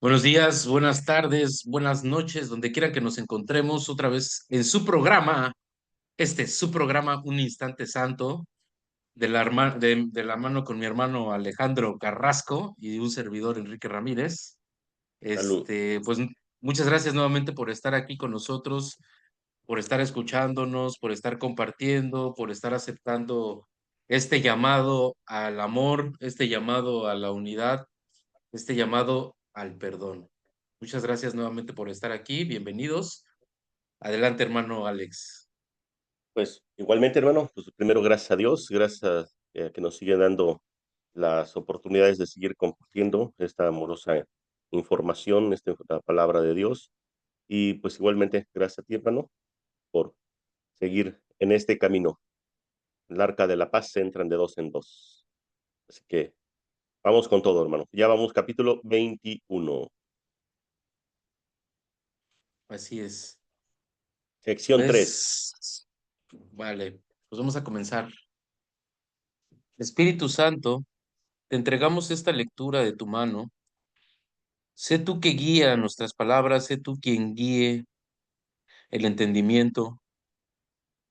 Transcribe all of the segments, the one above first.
Buenos días, buenas tardes, buenas noches, donde quiera que nos encontremos otra vez en su programa, este es su programa Un Instante Santo, de la mano con mi hermano Alejandro Carrasco y un servidor Enrique Ramírez. Salud. Pues muchas gracias nuevamente por estar aquí con nosotros, por estar escuchándonos, por estar compartiendo, por estar aceptando este llamado al amor, este llamado a la unidad, este llamado al perdón. Muchas gracias nuevamente por estar aquí. Bienvenidos. Adelante, hermano Alex. Pues igualmente, hermano, pues primero gracias a Dios, gracias que nos sigue dando las oportunidades de seguir compartiendo esta amorosa información, la palabra de Dios. Y pues igualmente, gracias a ti, hermano, por seguir en este camino. El arca de la paz se entran de dos en dos. Así que vamos con todo, hermano. Ya vamos, capítulo 21, Así es. sección 3. Pues, vale, pues vamos a comenzar. Espíritu Santo, te entregamos esta lectura de tu mano. Sé tú que guía nuestras palabras, sé tú quien guíe el entendimiento.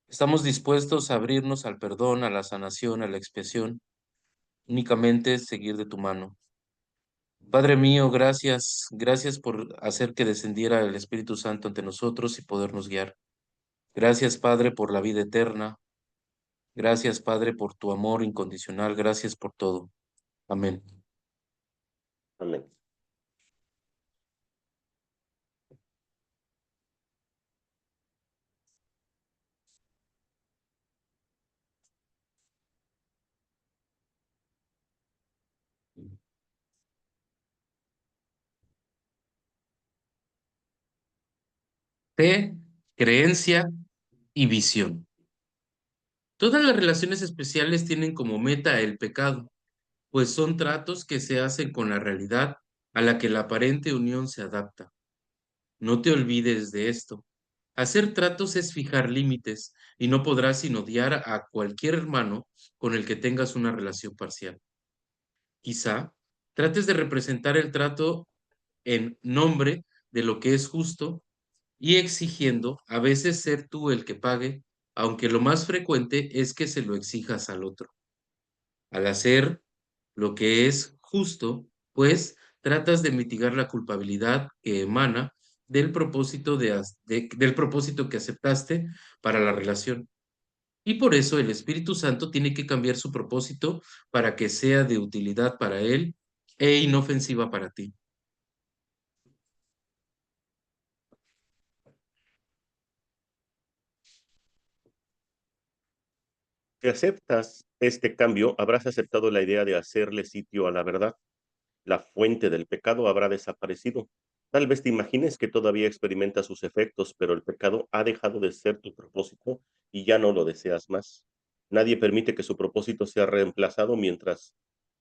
Estamos dispuestos a abrirnos al perdón, a la sanación, a la expiación, únicamente seguir de tu mano. Padre mío, gracias, gracias por hacer que descendiera el Espíritu Santo ante nosotros y podernos guiar. Gracias, Padre, por la vida eterna. Gracias, Padre, por tu amor incondicional. Gracias por todo. Amén. Amén. Fe, creencia y visión. Todas las relaciones especiales tienen como meta el pecado, pues son tratos que se hacen con la realidad a la que la aparente unión se adapta. No te olvides de esto. Hacer tratos es fijar límites y no podrás sin odiar a cualquier hermano con el que tengas una relación parcial. Quizá trates de representar el trato en nombre de lo que es justo y exigiendo a veces ser tú el que pague, aunque lo más frecuente es que se lo exijas al otro. Al hacer lo que es justo, pues tratas de mitigar la culpabilidad que emana del propósito del propósito que aceptaste para la relación. Y por eso el Espíritu Santo tiene que cambiar su propósito para que sea de utilidad para él e inofensiva para ti. Si aceptas este cambio, habrás aceptado la idea de hacerle sitio a la verdad. La fuente del pecado habrá desaparecido. Tal vez te imagines que todavía experimentas sus efectos, pero el pecado ha dejado de ser tu propósito y ya no lo deseas más. Nadie permite que su propósito sea reemplazado mientras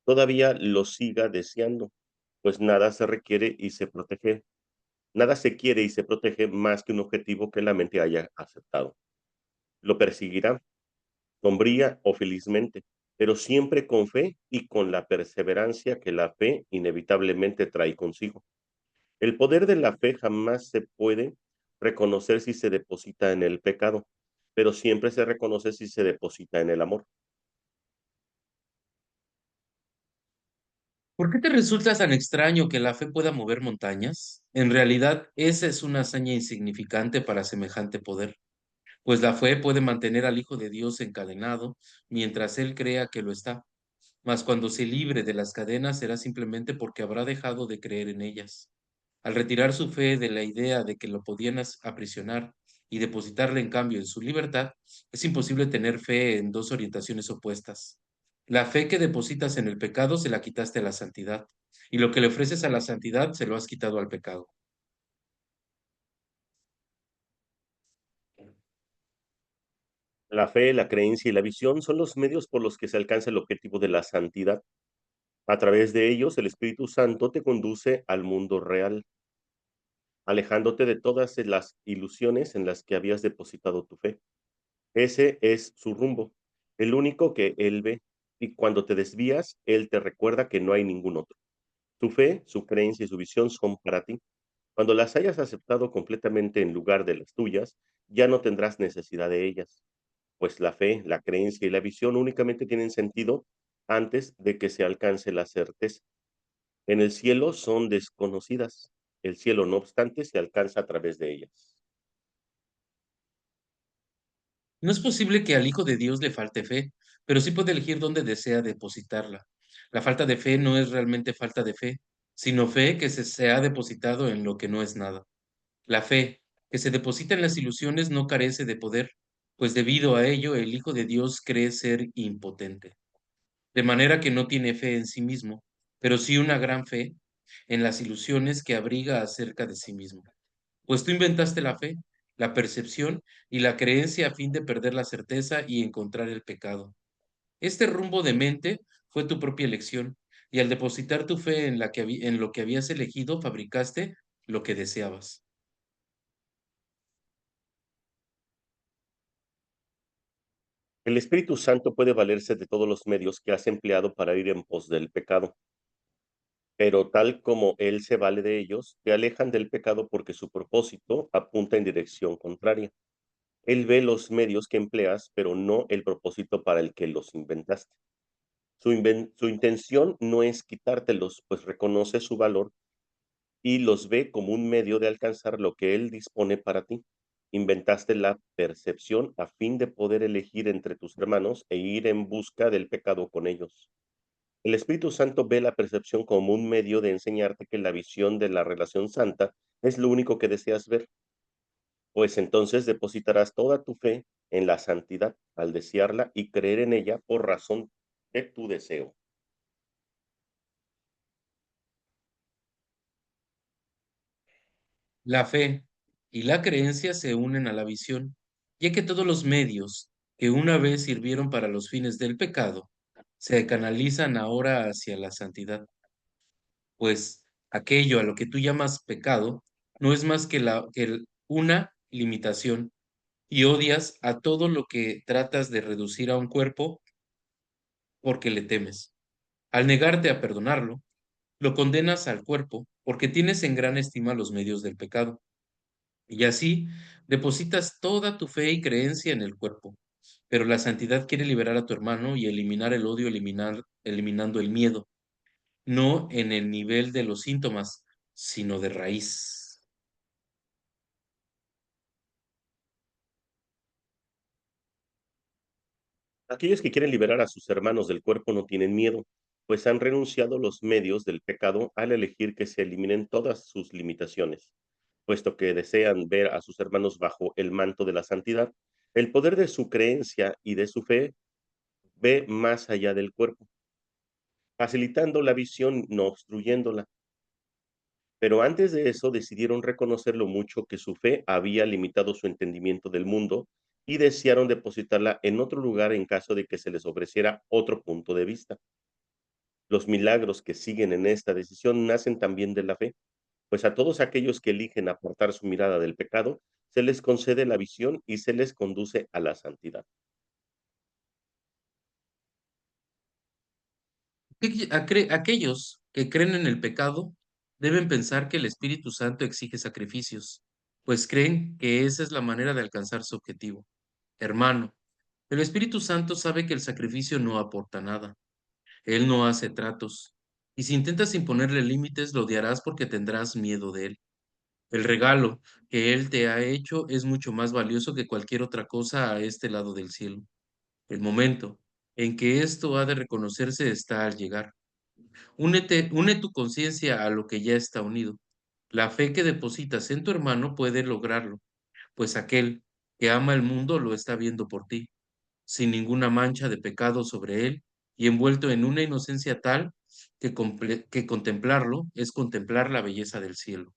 todavía lo siga deseando, pues nada se requiere y se protege, nada se quiere y se protege más que un objetivo que la mente haya aceptado. Lo perseguirá sombría o felizmente, pero siempre con fe y con la perseverancia que la fe inevitablemente trae consigo. El poder de la fe jamás se puede reconocer si se deposita en el pecado, pero siempre se reconoce si se deposita en el amor. ¿Por qué te resulta tan extraño que la fe pueda mover montañas? En realidad, esa es una hazaña insignificante para semejante poder, pues la fe puede mantener al Hijo de Dios encadenado mientras él crea que lo está, mas cuando se libre de las cadenas será simplemente porque habrá dejado de creer en ellas. Al retirar su fe de la idea de que lo podían aprisionar y depositarla en cambio en su libertad, es imposible tener fe en dos orientaciones opuestas. La fe que depositas en el pecado se la quitaste a la santidad, y lo que le ofreces a la santidad se lo has quitado al pecado. La fe, la creencia y la visión son los medios por los que se alcanza el objetivo de la santidad. A través de ellos, el Espíritu Santo te conduce al mundo real, alejándote de todas las ilusiones en las que habías depositado tu fe. Ese es su rumbo, el único que él ve, y cuando te desvías, él te recuerda que no hay ningún otro. Su fe, su creencia y su visión son para ti. Cuando las hayas aceptado completamente en lugar de las tuyas, ya no tendrás necesidad de ellas, pues la fe, la creencia y la visión únicamente tienen sentido antes de que se alcance la certeza. En el cielo son desconocidas. El cielo, no obstante, se alcanza a través de ellas. No es posible que al Hijo de Dios le falte fe, pero sí puede elegir dónde desea depositarla. La falta de fe no es realmente falta de fe, sino fe que se ha depositado en lo que no es nada. La fe que se deposita en las ilusiones no carece de poder, pues debido a ello el Hijo de Dios cree ser impotente, de manera que no tiene fe en sí mismo, pero sí una gran fe en las ilusiones que abriga acerca de sí mismo. Pues tú inventaste la fe, la percepción y la creencia a fin de perder la certeza y encontrar el pecado. Este rumbo de mente fue tu propia elección, y al depositar tu fe en, en lo que habías elegido, fabricaste lo que deseabas. El Espíritu Santo puede valerse de todos los medios que has empleado para ir en pos del pecado, pero tal como Él se vale de ellos, te alejan del pecado porque su propósito apunta en dirección contraria. Él ve los medios que empleas, pero no el propósito para el que los inventaste. Su intención no es quitártelos, pues reconoce su valor y los ve como un medio de alcanzar lo que Él dispone para ti. Inventaste la percepción a fin de poder elegir entre tus hermanos e ir en busca del pecado con ellos. El Espíritu Santo ve la percepción como un medio de enseñarte que la visión de la relación santa es lo único que deseas ver, pues entonces depositarás toda tu fe en la santidad al desearla y creer en ella por razón de tu deseo. La fe y la creencia se unen a la visión, ya que todos los medios que una vez sirvieron para los fines del pecado se canalizan ahora hacia la santidad, pues aquello a lo que tú llamas pecado no es más que, una limitación y odias a todo lo que tratas de reducir a un cuerpo porque le temes. Al negarte a perdonarlo, lo condenas al cuerpo porque tienes en gran estima los medios del pecado. Y así depositas toda tu fe y creencia en el cuerpo. Pero la santidad quiere liberar a tu hermano y eliminar el odio, eliminando el miedo, no en el nivel de los síntomas, sino de raíz. Aquellos que quieren liberar a sus hermanos del cuerpo no tienen miedo, pues han renunciado a los medios del pecado al elegir que se eliminen todas sus limitaciones, puesto que desean ver a sus hermanos bajo el manto de la santidad. El poder de su creencia y de su fe ve más allá del cuerpo, facilitando la visión, no obstruyéndola. Pero antes de eso decidieron reconocer lo mucho que su fe había limitado su entendimiento del mundo y desearon depositarla en otro lugar en caso de que se les ofreciera otro punto de vista. Los milagros que siguen en esta decisión nacen también de la fe, pues a todos aquellos que eligen apartar su mirada del pecado, se les concede la visión y se les conduce a la santidad. Aquellos que creen en el pecado deben pensar que el Espíritu Santo exige sacrificios, pues creen que esa es la manera de alcanzar su objetivo. Hermano, el Espíritu Santo sabe que el sacrificio no aporta nada. Él no hace tratos. Y si intentas imponerle límites, lo odiarás porque tendrás miedo de él. El regalo que él te ha hecho es mucho más valioso que cualquier otra cosa a este lado del cielo. El momento en que esto ha de reconocerse está al llegar. Une tu conciencia a lo que ya está unido. La fe que depositas en tu hermano puede lograrlo, pues aquel que ama el mundo lo está viendo por ti sin ninguna mancha de pecado sobre él y envuelto en una inocencia tal que contemplarlo es contemplar la belleza del cielo.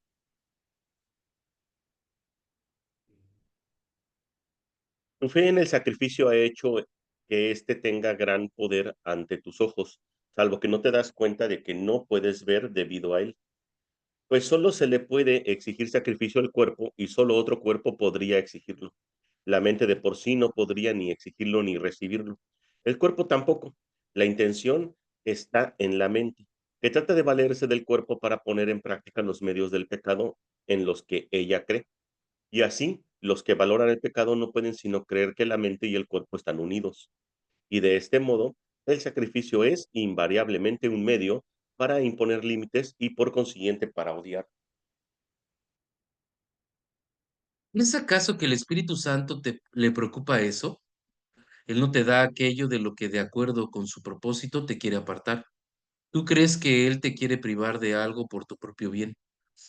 Tu fe en el sacrificio ha hecho que éste tenga gran poder ante tus ojos, salvo que no te das cuenta de que no puedes ver debido a él. Pues solo se le puede exigir sacrificio al cuerpo y solo otro cuerpo podría exigirlo. La mente de por sí no podría ni exigirlo ni recibirlo. El cuerpo tampoco. La intención está en la mente. que trata de valerse del cuerpo para poner en práctica los medios del pecado en los que ella cree. Y así, los que valoran el pecado no pueden sino creer que la mente y el cuerpo están unidos. Y de este modo, el sacrificio es invariablemente un medio para imponer límites y por consiguiente para odiar. ¿No es acaso que el Espíritu Santo le preocupa eso? Él no te da aquello de lo que de acuerdo con su propósito te quiere apartar. Tú crees que Él te quiere privar de algo por tu propio bien,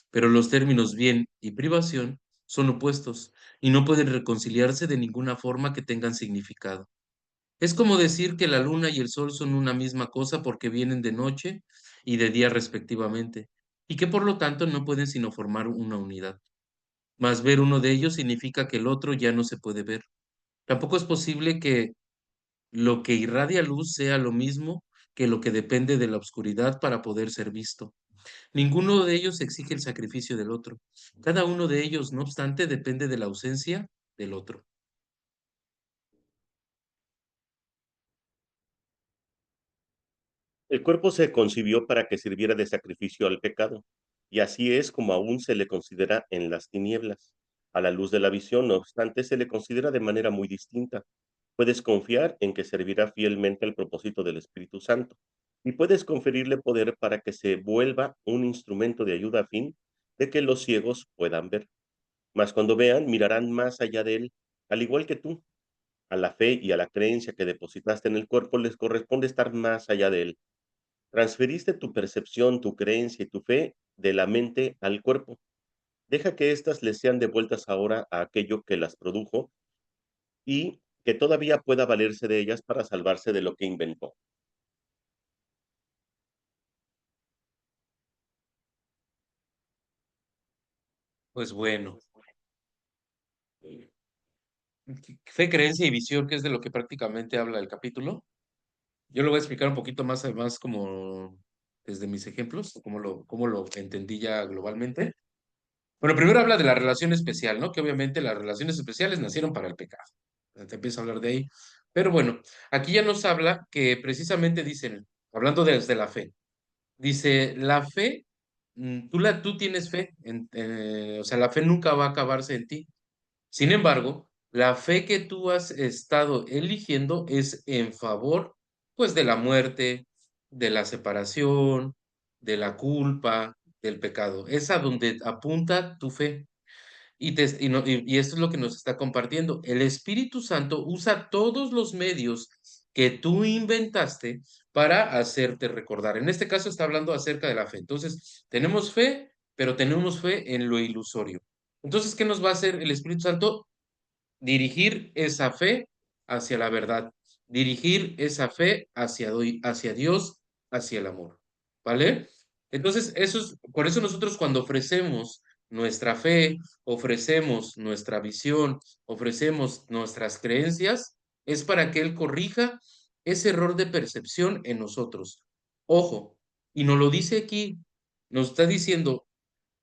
pero los términos bien y privación son opuestos y no pueden reconciliarse de ninguna forma que tengan significado. Es como decir que la luna y el sol son una misma cosa porque vienen de noche y de día respectivamente, y que por lo tanto no pueden sino formar una unidad. Mas ver uno de ellos significa que el otro ya no se puede ver. Tampoco es posible que lo que irradia luz sea lo mismo que lo que depende de la oscuridad para poder ser visto. Ninguno de ellos exige el sacrificio del otro. Cada uno de ellos, no obstante, depende de la ausencia del otro. El cuerpo se concibió para que sirviera de sacrificio al pecado, y así es como aún se le considera en las tinieblas. A la luz de la visión, no obstante, se le considera de manera muy distinta. Puedes confiar en que servirá fielmente al propósito del Espíritu Santo, y puedes conferirle poder para que se vuelva un instrumento de ayuda a fin de que los ciegos puedan ver. Mas cuando vean, mirarán más allá de él, al igual que tú. A la fe y a la creencia que depositaste en el cuerpo les corresponde estar más allá de él. Transferiste tu percepción, tu creencia y tu fe de la mente al cuerpo. Deja que éstas les sean devueltas ahora a aquello que las produjo y que todavía pueda valerse de ellas para salvarse de lo que inventó. Pues bueno, fe, creencia y visión, que es de lo que prácticamente habla el capítulo. Yo lo voy a explicar un poquito más como desde mis ejemplos, cómo lo entendí ya globalmente. Bueno, primero habla de la relación especial, ¿no? Que obviamente las relaciones especiales nacieron para el pecado. Te empieza a hablar de ahí. Pero bueno, aquí ya nos habla que precisamente dicen, hablando desde la fe, dice, la fe, tú tienes fe, o sea, la fe nunca va a acabarse en ti. Sin embargo, la fe que tú has estado eligiendo es en favor, pues, de la muerte, de la separación, de la culpa, del pecado. Es a donde apunta tu fe. Y esto es lo que nos está compartiendo. El Espíritu Santo usa todos los medios que tú inventaste para hacerte recordar. En este caso está hablando acerca de la fe. Entonces, tenemos fe, pero tenemos fe en lo ilusorio. Entonces, ¿qué nos va a hacer el Espíritu Santo? Dirigir esa fe hacia la verdad, dirigir esa fe hacia Dios, hacia el amor, ¿vale? Entonces, por eso nosotros cuando ofrecemos nuestra fe, ofrecemos nuestra visión, ofrecemos nuestras creencias, es para que Él corrija ese error de percepción en nosotros. Ojo, y nos lo dice aquí, nos está diciendo,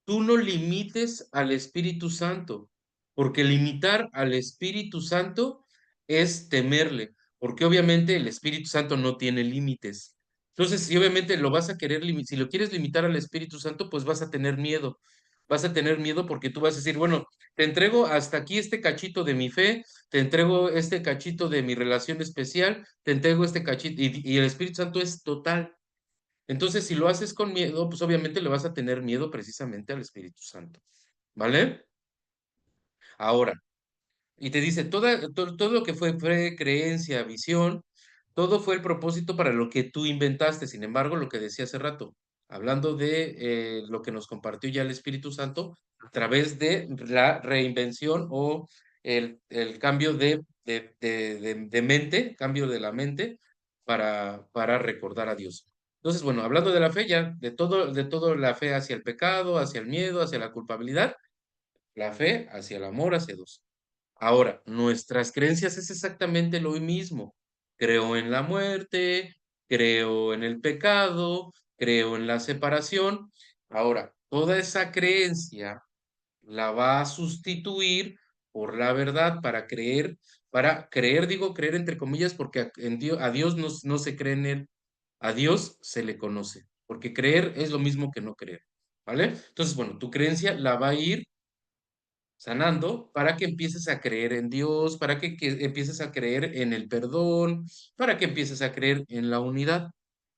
tú no limites al Espíritu Santo, porque limitar al Espíritu Santo es temerle, porque obviamente el Espíritu Santo no tiene límites. Entonces, si obviamente lo vas a querer limitar, si lo quieres limitar al Espíritu Santo, pues vas a tener miedo. Vas a tener miedo porque tú vas a decir, bueno, te entrego hasta aquí este cachito de mi fe, te entrego este cachito de mi relación especial, te entrego este cachito, y el Espíritu Santo es total. Entonces, si lo haces con miedo, pues obviamente le vas a tener miedo precisamente al Espíritu Santo, ¿vale? Ahora, y te dice, todo lo que fue creencia, visión, todo fue el propósito para lo que tú inventaste. Sin embargo, lo que decía hace rato, hablando de lo que nos compartió ya el Espíritu Santo, a través de la reinvención o el cambio de mente, cambio de la mente para recordar a Dios. Entonces, bueno, hablando de la fe ya, de todo la fe hacia el pecado, hacia el miedo, hacia la culpabilidad, la fe hacia el amor, hacia Dios. Ahora, nuestras creencias es exactamente lo mismo. Creo en la muerte, creo en el pecado, creo en la separación. Ahora, toda esa creencia la va a sustituir por la verdad para creer, digo creer entre comillas, porque a Dios no se cree en él, a Dios se le conoce. porque creer es lo mismo que no creer, ¿vale? Entonces, bueno, tu creencia la va a ir sanando para que empieces a creer en Dios, para que empieces a creer en el perdón, para que empieces a creer en la unidad.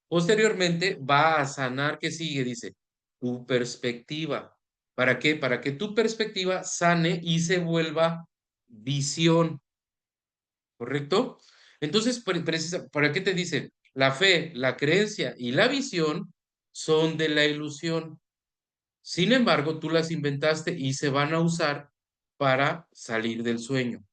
Posteriormente va a sanar, ¿qué sigue? Dice, tu perspectiva. ¿Para qué? Para que tu perspectiva sane y se vuelva visión, ¿correcto? Entonces, ¿para qué te dice? La fe, la creencia y la visión son de la ilusión. Sin embargo, tú las inventaste y se van a usar para salir del sueño,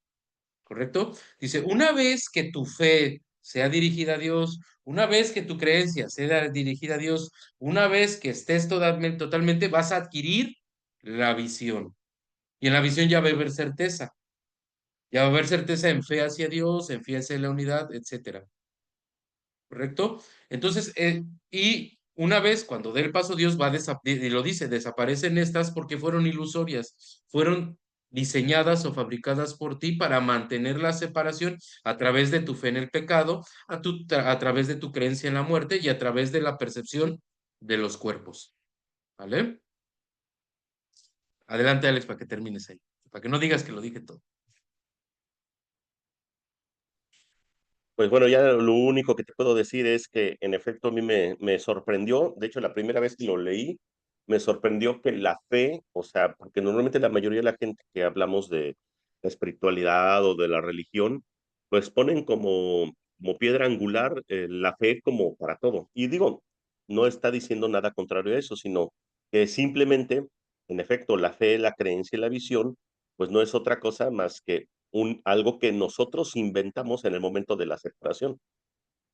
¿correcto? Dice, una vez que tu fe sea dirigida a Dios, una vez que tu creencia sea dirigida a Dios, una vez que estés totalmente, vas a adquirir la visión. Y en la visión ya va a haber certeza. Ya va a haber certeza en fe hacia Dios, en fe hacia la unidad, etcétera. ¿Correcto? Entonces, y una vez cuando dé el paso Dios va a y lo dice, desaparecen estas porque fueron ilusorias, fueron diseñadas o fabricadas por ti para mantener la separación a través de tu fe en el pecado, a través de tu creencia en la muerte y a través de la percepción de los cuerpos. ¿Vale? Adelante, Alex, para que termines ahí, para que no digas que lo dije todo. Pues bueno, ya lo único que te puedo decir es que en efecto a mí me sorprendió, de hecho la primera vez que lo leí, me sorprendió que la fe, o sea, porque normalmente la mayoría de la gente que hablamos de la espiritualidad o de la religión, pues ponen como piedra angular la fe como para todo. Y digo, no está diciendo nada contrario a eso, sino que simplemente, en efecto, la fe, la creencia y la visión, pues no es otra cosa más que algo que nosotros inventamos en el momento de la separación.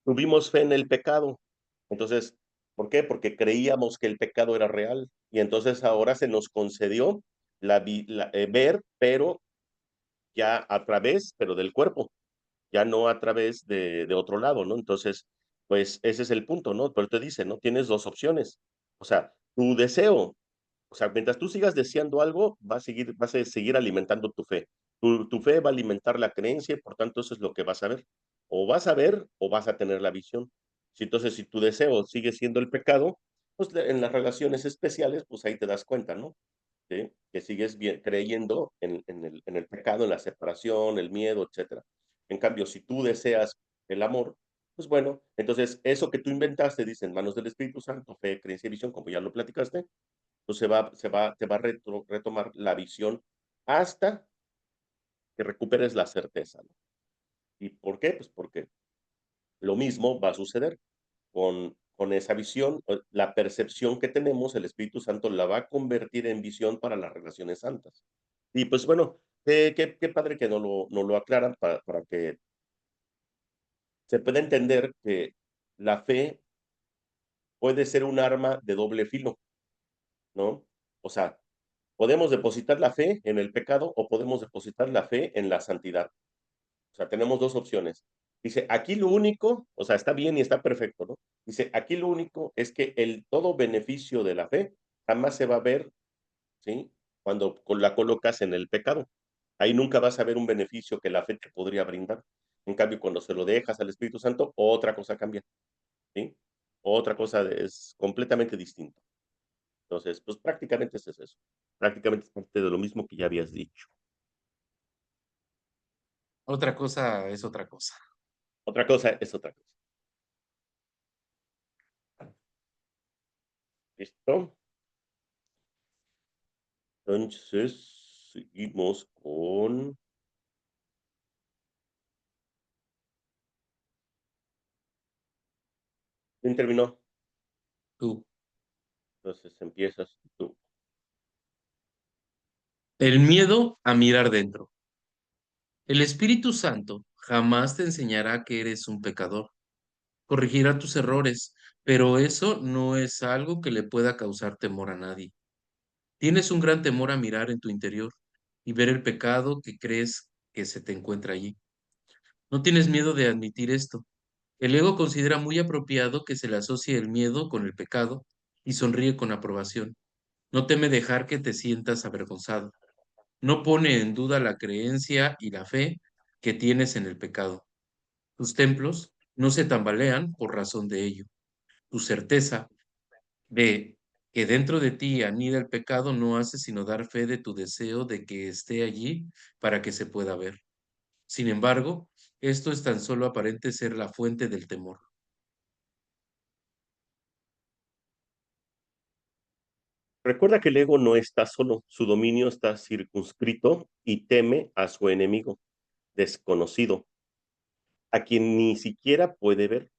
Tuvimos fe en el pecado. Entonces, ¿por qué? Porque creíamos que el pecado era real. Y entonces ahora se nos concedió ver, pero ya a través, pero del cuerpo, ya no a través de otro lado, ¿no? Entonces, pues ese es el punto, ¿no? Pero te dice, ¿no? Tienes dos opciones. O sea, tu deseo, o sea, mientras tú sigas deseando algo, vas a seguir alimentando tu fe. Tu fe va a alimentar la creencia y por tanto eso es lo que vas a ver. O vas a ver o vas a tener la visión. Entonces, si tu deseo sigue siendo el pecado, pues en las relaciones especiales, pues ahí te das cuenta, ¿no? ¿Sí? Que sigues bien, creyendo en el pecado, en la separación, el miedo, etcétera. En cambio, si tú deseas el amor, pues bueno, entonces eso que tú inventaste, dice en manos del Espíritu Santo, fe, creencia y visión, como ya lo platicaste, pues te va a retomar la visión hasta que recuperes la certeza, ¿no? ¿Y por qué? Pues porque lo mismo va a suceder con esa visión, la percepción que tenemos, el Espíritu Santo la va a convertir en visión para las relaciones santas. Y pues bueno, qué padre que no lo aclaran para que se pueda entender que la fe puede ser un arma de doble filo, ¿no? O sea, podemos depositar la fe en el pecado o podemos depositar la fe en la santidad. O sea, tenemos dos opciones. Dice, aquí lo único, o sea, está bien y está perfecto, ¿no? Dice, aquí lo único es que el todo beneficio de la fe jamás se va a ver, ¿sí? Cuando la colocas en el pecado. Ahí nunca vas a ver un beneficio que la fe te podría brindar. En cambio, cuando se lo dejas al Espíritu Santo, otra cosa cambia, ¿sí? Otra cosa es completamente distinta. Entonces, pues prácticamente es eso. Prácticamente es parte de lo mismo que ya habías dicho. Otra cosa es otra cosa. Otra cosa es otra cosa. ¿Listo? Entonces, seguimos con... ¿Quién terminó? Tú. Entonces empiezas tú. El miedo a mirar dentro. El Espíritu Santo jamás te enseñará que eres un pecador. Corregirá tus errores, pero eso no es algo que le pueda causar temor a nadie. Tienes un gran temor a mirar en tu interior y ver el pecado que crees que se te encuentra allí. No tienes miedo de admitir esto. El ego considera muy apropiado que se le asocie el miedo con el pecado y sonríe con aprobación. No teme dejar que te sientas avergonzado. No pone en duda la creencia y la fe que tienes en el pecado. Tus templos no se tambalean por razón de ello. Tu certeza De que dentro de ti anida el pecado no hace sino dar fe de tu deseo de que esté allí para que se pueda ver. Sin embargo, esto es tan solo aparente ser la fuente del temor. Recuerda que el ego no está solo, su dominio está circunscrito y teme a su enemigo, desconocido, a quien ni siquiera puede ver.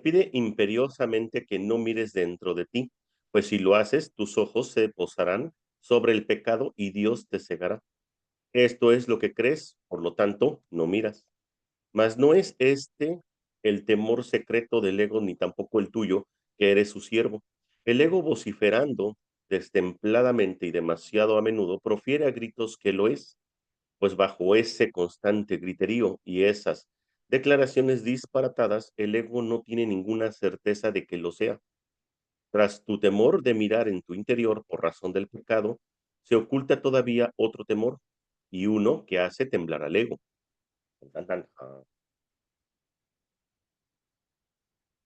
Pide imperiosamente que no mires dentro de ti, pues si lo haces, tus ojos se posarán sobre el pecado y Dios te cegará. Esto es lo que crees, por lo tanto, no miras. Mas no es este el temor secreto del ego, ni tampoco el tuyo, que eres su siervo. El ego vociferando destempladamente y demasiado a menudo profiere a gritos que lo es, pues bajo ese constante griterío y esas declaraciones disparatadas, el ego no tiene ninguna certeza de que lo sea. Tras tu temor de mirar en tu interior por razón del pecado, se oculta todavía otro temor, y uno que hace temblar al ego. Tan, tan, ah.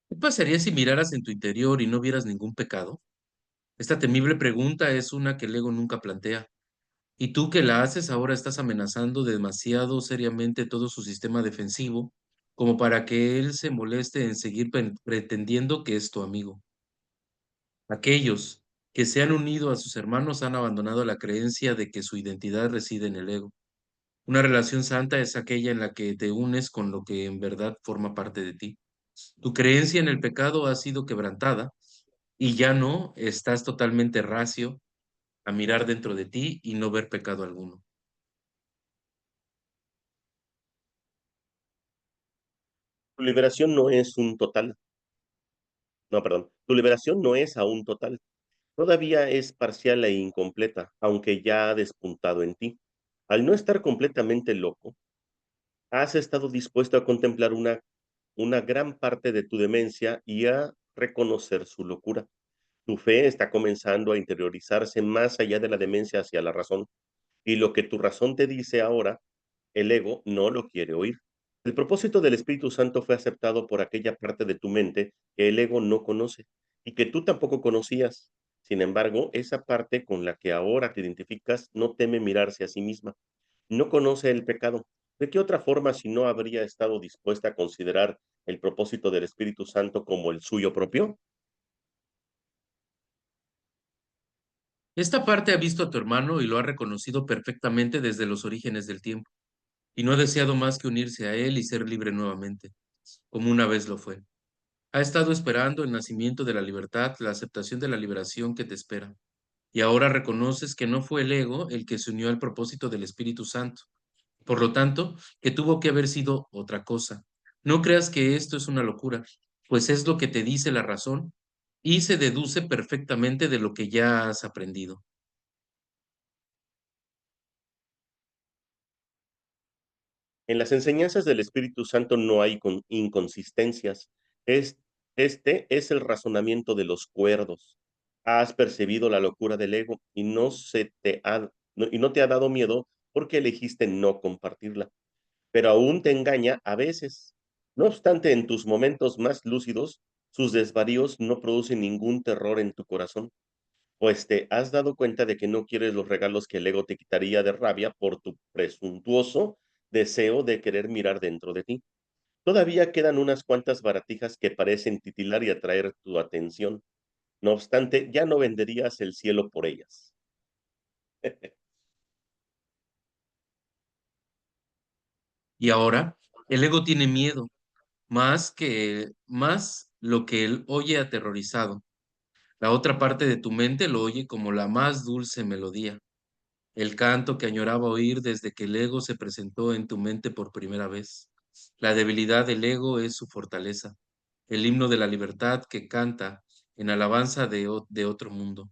¿Qué pasaría si miraras en tu interior y no vieras ningún pecado? Esta temible pregunta es una que el ego nunca plantea. Y tú que la haces ahora estás amenazando demasiado seriamente todo su sistema defensivo como para que él se moleste en seguir pretendiendo que es tu amigo. Aquellos que se han unido a sus hermanos han abandonado la creencia de que su identidad reside en el ego. Una relación santa es aquella en la que te unes con lo que en verdad forma parte de ti. Tu creencia en el pecado ha sido quebrantada y ya no estás totalmente racio a mirar dentro de ti y no ver pecado alguno. Tu liberación no es un total, no, perdón, tu liberación no es aún total. Todavía es parcial e incompleta, aunque ya ha despuntado en ti. Al no estar completamente loco, has estado dispuesto a contemplar una gran parte de tu demencia y a reconocer su locura. Tu fe está comenzando a interiorizarse más allá de la demencia hacia la razón, y lo que tu razón te dice ahora, el ego no lo quiere oír. El propósito del Espíritu Santo fue aceptado por aquella parte de tu mente que el ego no conoce y que tú tampoco conocías. Sin embargo, esa parte con la que ahora te identificas no teme mirarse a sí misma, no conoce el pecado. ¿De qué otra forma si no habría estado dispuesta a considerar el propósito del Espíritu Santo como el suyo propio? Esta parte ha visto a tu hermano y lo ha reconocido perfectamente desde los orígenes del tiempo, y no ha deseado más que unirse a él y ser libre nuevamente, como una vez lo fue. Ha estado esperando el nacimiento de la libertad, la aceptación de la liberación que te espera. Y ahora reconoces que no fue el ego el que se unió al propósito del Espíritu Santo. Por lo tanto, que tuvo que haber sido otra cosa. No creas que esto es una locura, pues es lo que te dice la razón y se deduce perfectamente de lo que ya has aprendido. En las enseñanzas del Espíritu Santo no hay inconsistencias. Es, este es el razonamiento de los cuerdos. Has percibido la locura del ego y no te ha dado miedo porque elegiste no compartirla, pero aún te engaña a veces. No obstante, en tus momentos más lúcidos, sus desvaríos no producen ningún terror en tu corazón, pues te has dado cuenta de que no quieres los regalos que el ego te quitaría de rabia por tu presuntuoso deseo de querer mirar dentro de ti. Todavía quedan unas cuantas baratijas que parecen titilar y atraer tu atención. No obstante, ya no venderías el cielo por ellas. Y ahora, el ego tiene miedo, más lo que él oye aterrorizado. La otra parte de tu mente lo oye como la más dulce melodía, el canto que añoraba oír desde que el ego se presentó en tu mente por primera vez. La debilidad del ego es su fortaleza, el himno de la libertad que canta en alabanza de otro mundo.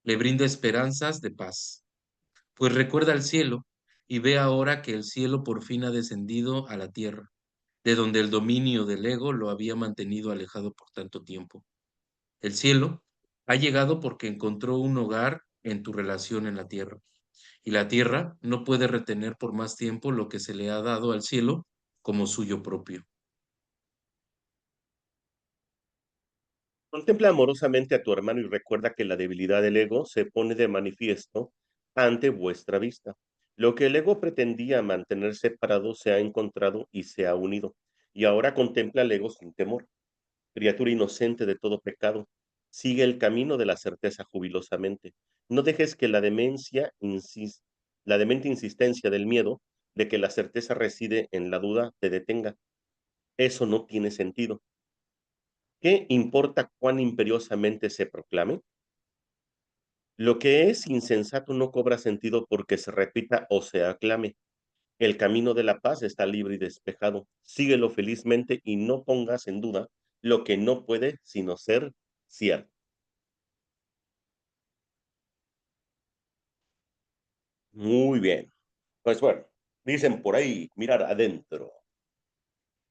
Le brinda esperanzas de paz. Pues recuerda el cielo y ve ahora que el cielo por fin ha descendido a la tierra, de donde el dominio del ego lo había mantenido alejado por tanto tiempo. El cielo ha llegado porque encontró un hogar en tu relación en la tierra, y la tierra no puede retener por más tiempo lo que se le ha dado al cielo como suyo propio. Contempla amorosamente a tu hermano y recuerda que la debilidad del ego se pone de manifiesto ante vuestra vista. Lo que el ego pretendía mantener separado se ha encontrado y se ha unido. Y ahora contempla al ego sin temor, criatura inocente de todo pecado. Sigue el camino de la certeza jubilosamente. No dejes que la demente insistencia del miedo de que la certeza reside en la duda te detenga. Eso no tiene sentido. ¿Qué importa cuán imperiosamente se proclame? Lo que es insensato no cobra sentido porque se repita o se aclame. El camino de la paz está libre y despejado. Síguelo felizmente y no pongas en duda lo que no puede sino ser cierto. Muy bien. Pues bueno, dicen por ahí, mirar adentro,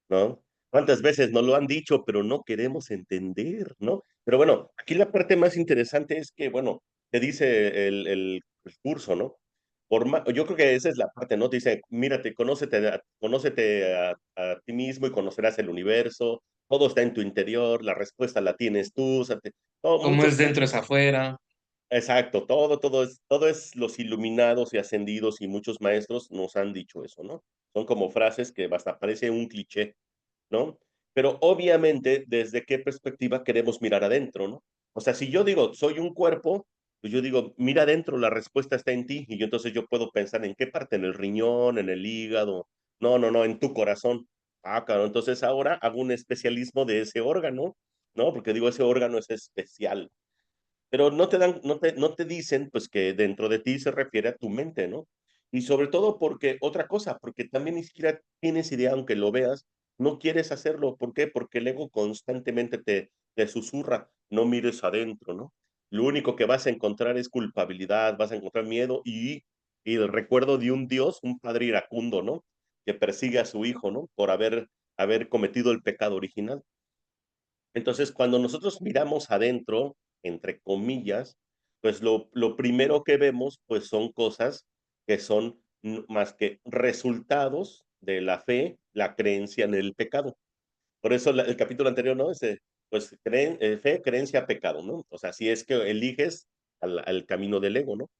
¿no? ¿Cuántas veces nos lo han dicho, pero no queremos entender, ¿no? Pero bueno, aquí la parte más interesante es que, bueno, te dice el curso, ¿no? Yo creo que esa es la parte, ¿no? Te dice, mírate, conócete a ti mismo y conocerás el universo, todo está en tu interior, la respuesta la tienes tú, o sea, Como es dentro muchos, es afuera. exacto, todo es los iluminados y ascendidos y muchos maestros nos han dicho eso, ¿no? Son como frases que hasta parece un cliché, ¿no? Pero obviamente, ¿desde qué perspectiva queremos mirar adentro, no? O sea, si yo digo, soy un cuerpo, pues yo digo, mira adentro, la respuesta está en ti, y yo entonces yo puedo pensar en qué parte, en el riñón, en el hígado, no, no, no, en tu corazón. Ah, claro, entonces ahora hago un especialismo de ese órgano, ¿no? Porque digo, ese órgano es especial. Pero no te dicen, pues, que dentro de ti se refiere a tu mente, ¿no? Y sobre todo porque otra cosa, porque también ni siquiera tienes idea, aunque lo veas, no quieres hacerlo, ¿por qué? Porque el ego constantemente te susurra, no mires adentro, ¿no? Lo único que vas a encontrar es culpabilidad, vas a encontrar miedo y el recuerdo de un Dios, un padre iracundo, ¿no? Que persigue a su hijo, ¿no? Por haber cometido el pecado original. Entonces, cuando nosotros miramos adentro, entre comillas, pues lo primero que vemos, pues son cosas que son más que resultados de la fe, la creencia en el pecado. Por eso el capítulo anterior, ¿no? Pues fe, creencia, pecado, ¿no? O sea, si es que eliges al camino del ego, ¿no?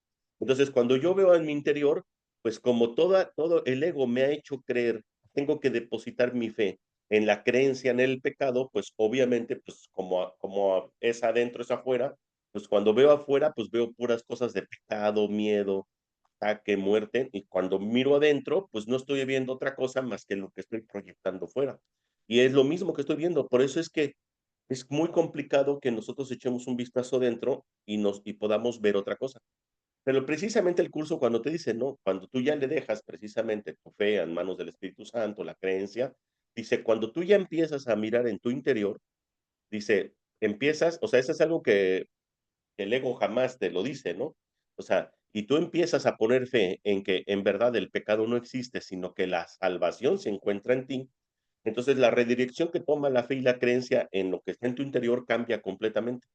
Entonces, cuando yo veo en mi interior, pues como todo el ego me ha hecho creer, tengo que depositar mi fe en la creencia en el pecado, pues obviamente, pues como es adentro, es afuera, pues cuando veo afuera, pues veo puras cosas de pecado, miedo, ataque, muerte, y cuando miro adentro, pues no estoy viendo otra cosa más que lo que estoy proyectando fuera. Y es lo mismo que estoy viendo, por eso es que es muy complicado que nosotros echemos un vistazo dentro y podamos ver otra cosa. Pero precisamente el curso cuando te dice, ¿no? Cuando tú ya le dejas precisamente tu fe en manos del Espíritu Santo, la creencia, dice, cuando tú ya empiezas a mirar en tu interior, dice, empiezas, o sea, eso es algo que el ego jamás te lo dice, ¿no? O sea, y tú empiezas a poner fe en que en verdad el pecado no existe, sino que la salvación se encuentra en ti. Entonces la redirección que toma la fe y la creencia en lo que está en tu interior cambia completamente.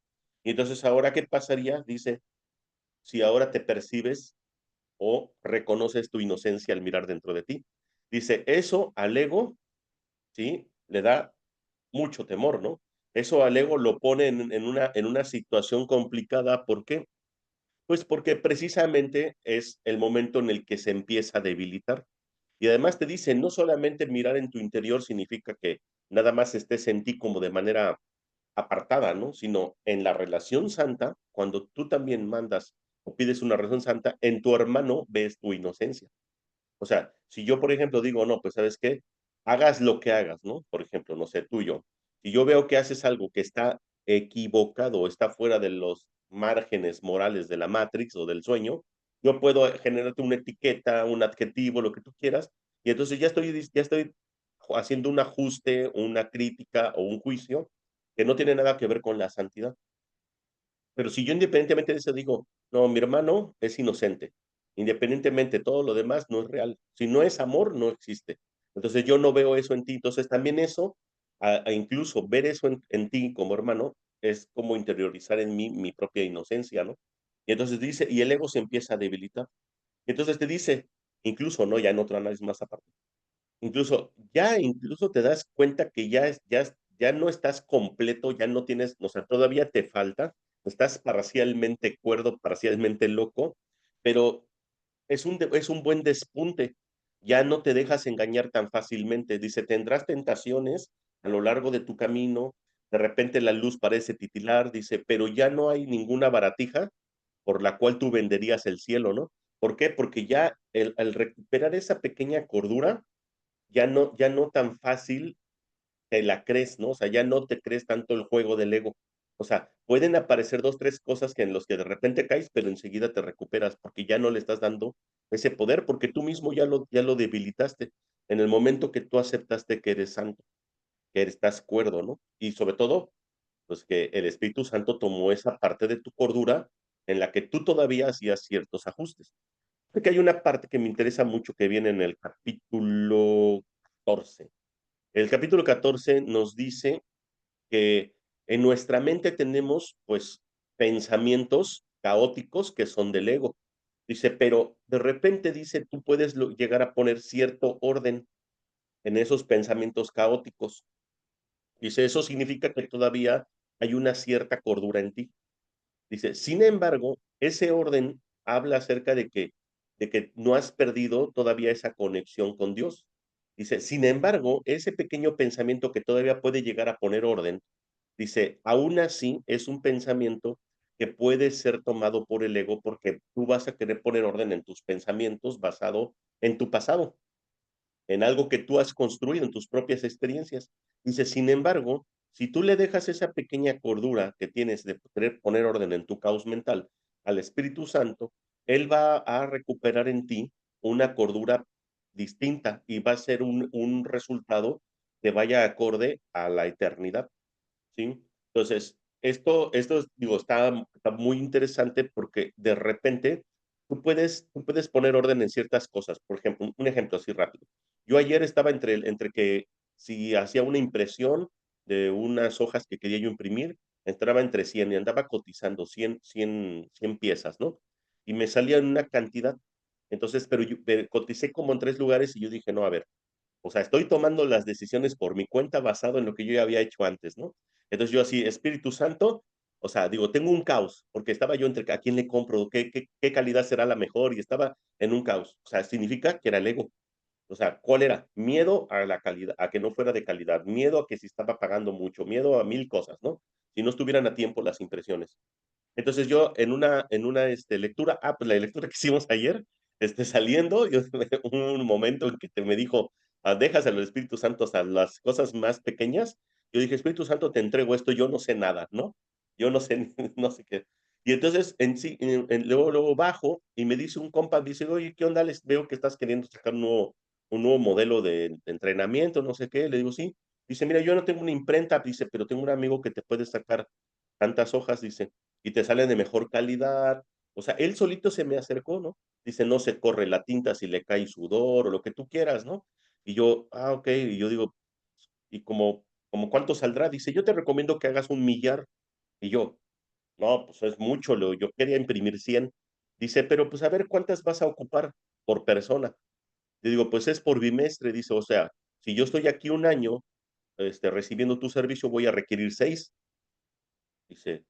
Y entonces ahora, ¿qué pasaría? Dice, si ahora te percibes o reconoces tu inocencia al mirar dentro de ti. Dice, eso al ego, ¿sí? Le da mucho temor, ¿no? Eso al ego lo pone en una situación complicada. ¿Por qué? Pues porque precisamente es el momento en el que se empieza a debilitar. Y además te dice, no solamente mirar en tu interior significa que nada más estés en ti como de manera apartada, ¿no? Sino en la relación santa, cuando tú también mandas o pides una relación santa, en tu hermano ves tu inocencia. O sea, si yo, por ejemplo, digo, no, pues sabes qué, hagas lo que hagas, ¿no? Por ejemplo, no sé, tuyo. Si yo veo que haces algo que está equivocado o está fuera de los márgenes morales de la Matrix o del sueño, yo puedo generarte una etiqueta, un adjetivo, lo que tú quieras, y entonces ya estoy haciendo un ajuste, una crítica o un juicio que no tiene nada que ver con la santidad. Pero si yo independientemente de eso digo, no, mi hermano es inocente, independientemente todo lo demás no es real. Si no es amor, no existe. Entonces yo no veo eso en ti. Entonces también eso, a incluso ver eso en ti como hermano, es como interiorizar en mí mi propia inocencia, ¿no? Y entonces dice, y el ego se empieza a debilitar. Entonces te dice, incluso, ¿no? Ya en otro análisis más aparte, incluso te das cuenta que ya no estás completo, ya no tienes, o sea, todavía te falta, estás parcialmente cuerdo, parcialmente loco, pero es un buen despunte. Ya no te dejas engañar tan fácilmente. Dice, tendrás tentaciones a lo largo de tu camino. De repente la luz parece titilar, dice, pero ya no hay ninguna baratija por la cual tú venderías el cielo, ¿no? ¿Por qué? Porque ya al recuperar esa pequeña cordura, ya no tan fácil te la crees, ¿no? O sea, ya no te crees tanto el juego del ego. O sea, pueden aparecer dos, tres cosas que en los que de repente caes, pero enseguida te recuperas porque ya no le estás dando ese poder, porque tú mismo ya lo debilitaste en el momento que tú aceptaste que eres santo, que estás cuerdo, ¿no? Y sobre todo, pues que el Espíritu Santo tomó esa parte de tu cordura en la que tú todavía hacías ciertos ajustes. Porque hay una parte que me interesa mucho que viene en el capítulo 14. El capítulo 14 nos dice que en nuestra mente tenemos pues pensamientos caóticos que son del ego. Dice, pero de repente dice, tú puedes llegar a poner cierto orden en esos pensamientos caóticos. Dice, eso significa que todavía hay una cierta cordura en ti. Dice, sin embargo, ese orden habla acerca de que no has perdido todavía esa conexión con Dios. Dice, sin embargo, ese pequeño pensamiento que todavía puede llegar a poner orden, dice, aún así es un pensamiento que puede ser tomado por el ego porque tú vas a querer poner orden en tus pensamientos basado en tu pasado, en algo que tú has construido, en tus propias experiencias. Dice, sin embargo, si tú le dejas esa pequeña cordura que tienes de querer poner orden en tu caos mental al Espíritu Santo, Él va a recuperar en ti una cordura distinta y va a ser un resultado que vaya acorde a la eternidad. ¿Sí? Entonces, digo, está muy interesante porque de repente tú puedes poner orden en ciertas cosas. Por ejemplo, un ejemplo así rápido. Yo ayer estaba entre que si hacía una impresión de unas hojas que quería yo imprimir, entraba entre 100 y andaba cotizando 100 piezas, ¿no? Y me salía en una cantidad. Entonces, pero yo coticé como en tres lugares y yo dije, no, a ver, o sea, estoy tomando las decisiones por mi cuenta basado en lo que yo ya había hecho antes, ¿no? Entonces yo así, Espíritu Santo, o sea, digo, tengo un caos, porque estaba yo entre a quién le compro, qué calidad será la mejor, y estaba en un caos. O sea, significa que era el ego. O sea, ¿cuál era? Miedo a la calidad, a que no fuera de calidad, miedo a que si estaba pagando mucho, miedo a mil cosas, ¿no? Si no estuvieran a tiempo las impresiones. Entonces yo en una lectura, pues la lectura que hicimos ayer, saliendo, yo, un momento en que me dijo, dejas al Espíritu Santo hasta las cosas más pequeñas. Yo dije, Espíritu Santo, te entrego esto, yo no sé nada, ¿no? Yo no sé, no sé qué. Y entonces, luego bajo y me dice un compa, dice, oye, ¿qué onda? Les veo que estás queriendo sacar un nuevo modelo de entrenamiento, no sé qué. Le digo, sí. Dice, mira, yo no tengo una imprenta, dice, pero tengo un amigo que te puede sacar tantas hojas, dice, y te salen de mejor calidad. O sea, él solito se me acercó, ¿no? Dice, no se corre la tinta si le cae sudor o lo que tú quieras, ¿no? Y yo, ok, y yo digo, ¿y como cuánto saldrá? Dice, yo te recomiendo que hagas un millar. Y yo, no, pues es mucho, yo quería imprimir 100. Dice, pero pues a ver cuántas vas a ocupar por persona. Le digo, pues es por bimestre, dice, o sea, si yo estoy aquí un año, recibiendo tu servicio, voy a requerir 6. Dice,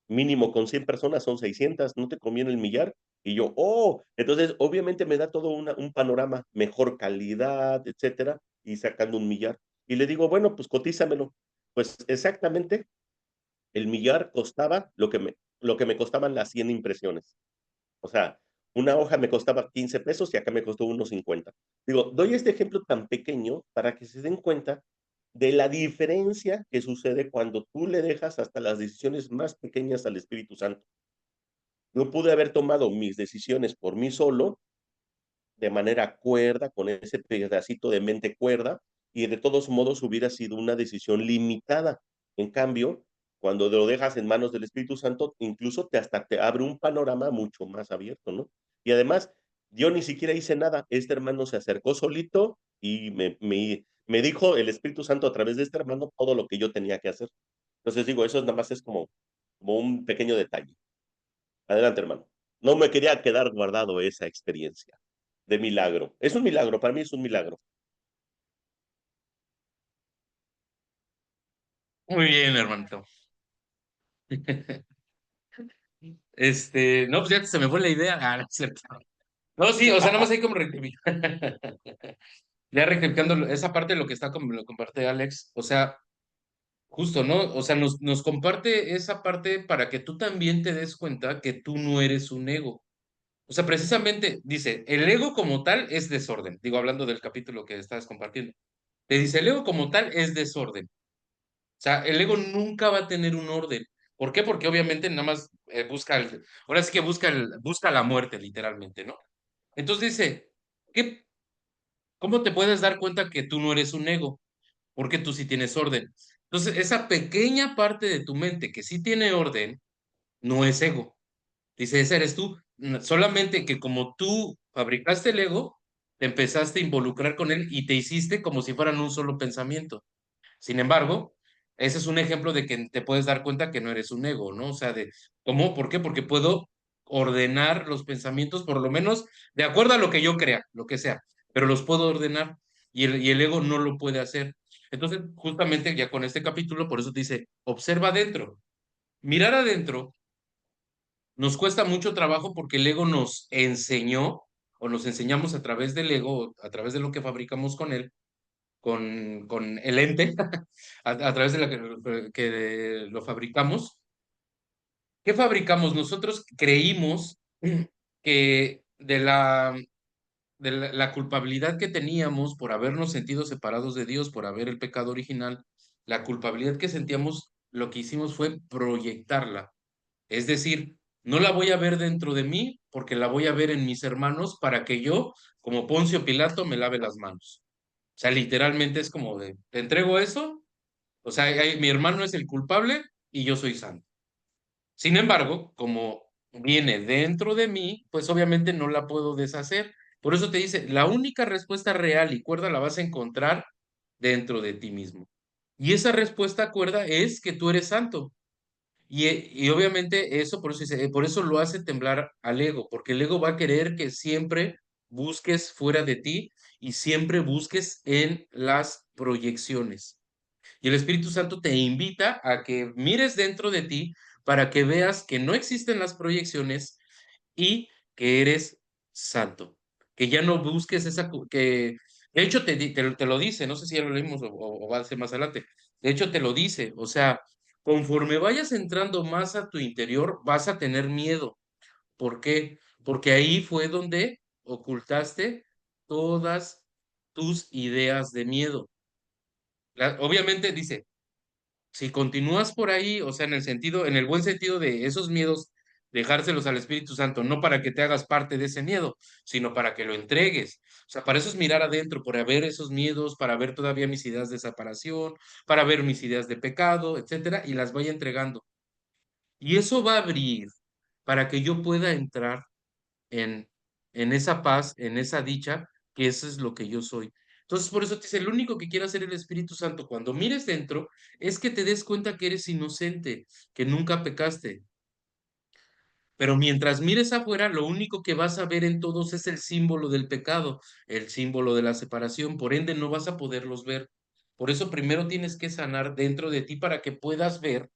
mínimo con 100 personas son 600, ¿no te conviene el millar? Y yo, oh, entonces obviamente me da todo un panorama, mejor calidad, etcétera, y sacando un millar. Y le digo, bueno, pues cotízamelo. Pues exactamente, el millar costaba lo que me costaban las 100 impresiones. O sea, una hoja me costaba 15 pesos y acá me costó unos 50. Digo, doy este ejemplo tan pequeño para que se den cuenta de la diferencia que sucede cuando tú le dejas hasta las decisiones más pequeñas al Espíritu Santo. Yo pude haber tomado mis decisiones por mí solo, de manera cuerda, con ese pedacito de mente cuerda, y de todos modos hubiera sido una decisión limitada. En cambio, cuando lo dejas en manos del Espíritu Santo, incluso hasta te abre un panorama mucho más abierto, ¿no? Y además, yo ni siquiera hice nada. Este hermano se acercó solito y me dijo el Espíritu Santo a través de este hermano todo lo que yo tenía que hacer. Entonces digo, eso nada más es como un pequeño detalle. Adelante, hermano. No me quería quedar guardado esa experiencia de milagro. Es un milagro, para mí es un milagro. Muy bien, hermanito. No, pues ya se me fue la idea. Ah, no es cierto. No, sí, o sea, nada más hay como rectificar. Ya rectificando esa parte de lo que está como lo comparte Alex, o sea, justo, ¿no? O sea, nos comparte esa parte para que tú también te des cuenta que tú no eres un ego. O sea, precisamente dice, el ego como tal es desorden. Digo, hablando del capítulo que estabas compartiendo. Te dice, el ego como tal es desorden. O sea, el ego nunca va a tener un orden. ¿Por qué? Porque obviamente nada más busca ahora sí que busca la muerte, literalmente, ¿no? Entonces dice, ¿qué, cómo te puedes dar cuenta que tú no eres un ego? Porque tú sí tienes orden. Entonces, esa pequeña parte de tu mente que sí tiene orden, no es ego. Dice, ese eres tú. Solamente que como tú fabricaste el ego, te empezaste a involucrar con él y te hiciste como si fueran un solo pensamiento. Sin embargo, ese es un ejemplo de que te puedes dar cuenta que no eres un ego, ¿no? O sea, ¿cómo? ¿Por qué? Porque puedo ordenar los pensamientos, por lo menos de acuerdo a lo que yo crea, lo que sea, pero los puedo ordenar y el ego no lo puede hacer. Entonces, justamente ya con este capítulo, por eso te dice, observa adentro. Mirar adentro nos cuesta mucho trabajo porque el ego nos enseñó o nos enseñamos a través del ego, a través de lo que fabricamos con él, con el ente, a través de la que lo fabricamos. ¿Qué fabricamos? Nosotros creímos que de la culpabilidad que teníamos por habernos sentido separados de Dios, por haber el pecado original, la culpabilidad que sentíamos, lo que hicimos fue proyectarla. Es decir, no la voy a ver dentro de mí porque la voy a ver en mis hermanos para que yo, como Poncio Pilato, me lave las manos. O sea, literalmente es como de, te entrego eso, o sea, mi hermano es el culpable y yo soy santo. Sin embargo, como viene dentro de mí, pues obviamente no la puedo deshacer. Por eso te dice, la única respuesta real y cuerda la vas a encontrar dentro de ti mismo. Y esa respuesta cuerda es que tú eres santo. Y obviamente eso, por eso dice, por eso lo hace temblar al ego, porque el ego va a querer que siempre busques fuera de ti y siempre busques en las proyecciones. Y el Espíritu Santo te invita a que mires dentro de ti para que veas que no existen las proyecciones y que eres santo. Que ya no busques que de hecho te lo dice, no sé si ya lo leímos o va a ser más adelante. De hecho te lo dice, o sea, conforme vayas entrando más a tu interior, vas a tener miedo. ¿Por qué? Porque ahí fue donde ocultaste todas tus ideas de miedo. Obviamente dice, si continúas por ahí, o sea, en el sentido, en el buen sentido de esos miedos, dejárselos al Espíritu Santo, no para que te hagas parte de ese miedo, sino para que lo entregues. O sea, para eso es mirar adentro, para ver esos miedos, para ver todavía mis ideas de separación, para ver mis ideas de pecado, etcétera, y las vaya entregando. Y eso va a abrir para que yo pueda entrar en, en esa paz, en esa dicha, que eso es lo que yo soy. Entonces, por eso te dice, el único que quiere hacer el Espíritu Santo cuando mires dentro es que te des cuenta que eres inocente, que nunca pecaste. Pero mientras mires afuera, lo único que vas a ver en todos es el símbolo del pecado, el símbolo de la separación. Por ende, no vas a poderlos ver. Por eso primero tienes que sanar dentro de ti para que puedas ver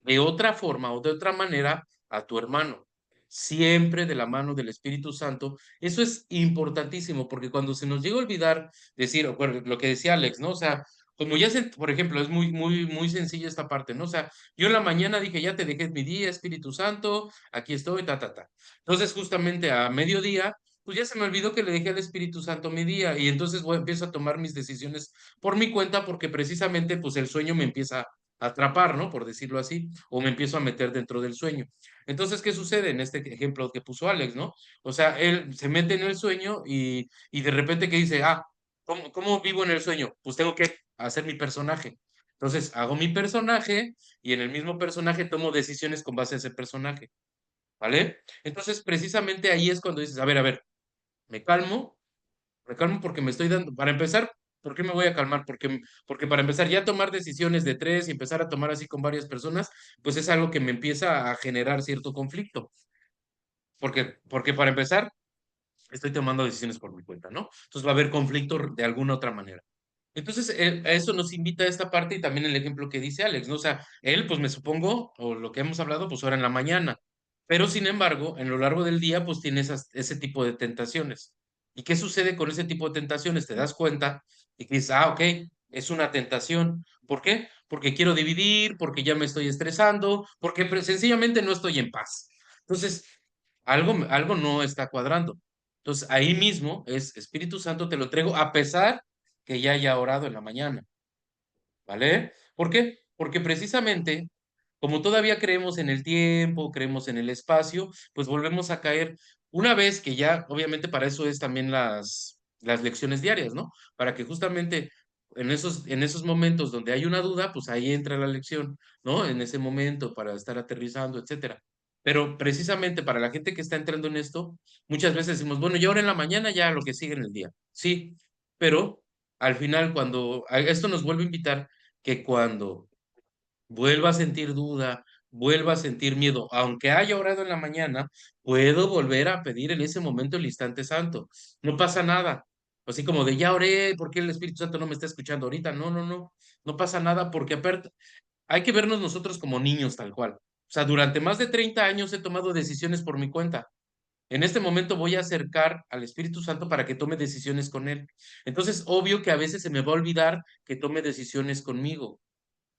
de otra forma o de otra manera a tu hermano, siempre de la mano del Espíritu Santo. Eso es importantísimo porque cuando se nos llega a olvidar decir, bueno, lo que decía Alex, ¿no? O sea, como ya se, por ejemplo, es muy sencilla esta parte, ¿no? O sea, yo en la mañana dije, ya te dejé mi día, Espíritu Santo, aquí estoy, ta, ta, ta. Entonces, justamente a mediodía, pues ya se me olvidó que le dejé al Espíritu Santo mi día y entonces empiezo a tomar mis decisiones por mi cuenta porque precisamente, pues el sueño me empieza atrapar, ¿no? Por decirlo así, o me empiezo a meter dentro del sueño. Entonces, ¿qué sucede en este ejemplo que puso Alex, ¿no? O sea, él se mete en el sueño y de repente que dice, ah, ¿cómo vivo en el sueño? Pues tengo que hacer mi personaje. Entonces, hago mi personaje y en el mismo personaje tomo decisiones con base a ese personaje, ¿vale? Entonces, precisamente ahí es cuando dices, a ver, me calmo, me calmo porque me estoy dando, para empezar, ¿por qué me voy a calmar? Porque para empezar ya tomar decisiones de tres y empezar a tomar así con varias personas, pues es algo que me empieza a generar cierto conflicto. Porque para empezar, estoy tomando decisiones por mi cuenta, ¿no? Entonces va a haber conflicto de alguna otra manera. Entonces, a eso nos invita esta parte y también el ejemplo que dice Alex, ¿no? O sea, él, pues me supongo, o lo que hemos hablado, pues ahora en la mañana, pero sin embargo, en lo largo del día, pues tiene ese tipo de tentaciones. ¿Y qué sucede con ese tipo de tentaciones? Te das cuenta y que dices, ah, ok, es una tentación. ¿Por qué? Porque quiero dividir, porque ya me estoy estresando, porque sencillamente no estoy en paz. Entonces, algo no está cuadrando. Entonces, ahí mismo es Espíritu Santo, te lo entrego, a pesar que ya haya orado en la mañana, ¿vale? ¿Por qué? Porque precisamente, como todavía creemos en el tiempo, creemos en el espacio, pues volvemos a caer una vez que ya, obviamente para eso es también las lecciones diarias, ¿no? Para que justamente en esos momentos donde hay una duda, pues ahí entra la lección, ¿no? En ese momento para estar aterrizando, etcétera. Pero precisamente para la gente que está entrando en esto, muchas veces decimos, bueno, ya ahora en la mañana, ya lo que sigue en el día. Sí, pero al final, esto nos vuelve a invitar que cuando vuelva a sentir duda, vuelva a sentir miedo, aunque haya orado en la mañana, puedo volver a pedir en ese momento el instante santo. No pasa nada. Así como de ya oré, ¿por qué el Espíritu Santo no me está escuchando ahorita? No, no, no. No pasa nada porque aparte hay que vernos nosotros como niños tal cual. O sea, durante más de 30 años he tomado decisiones por mi cuenta. En este momento voy a acercar al Espíritu Santo para que tome decisiones con él. Entonces, obvio que a veces se me va a olvidar que tome decisiones conmigo.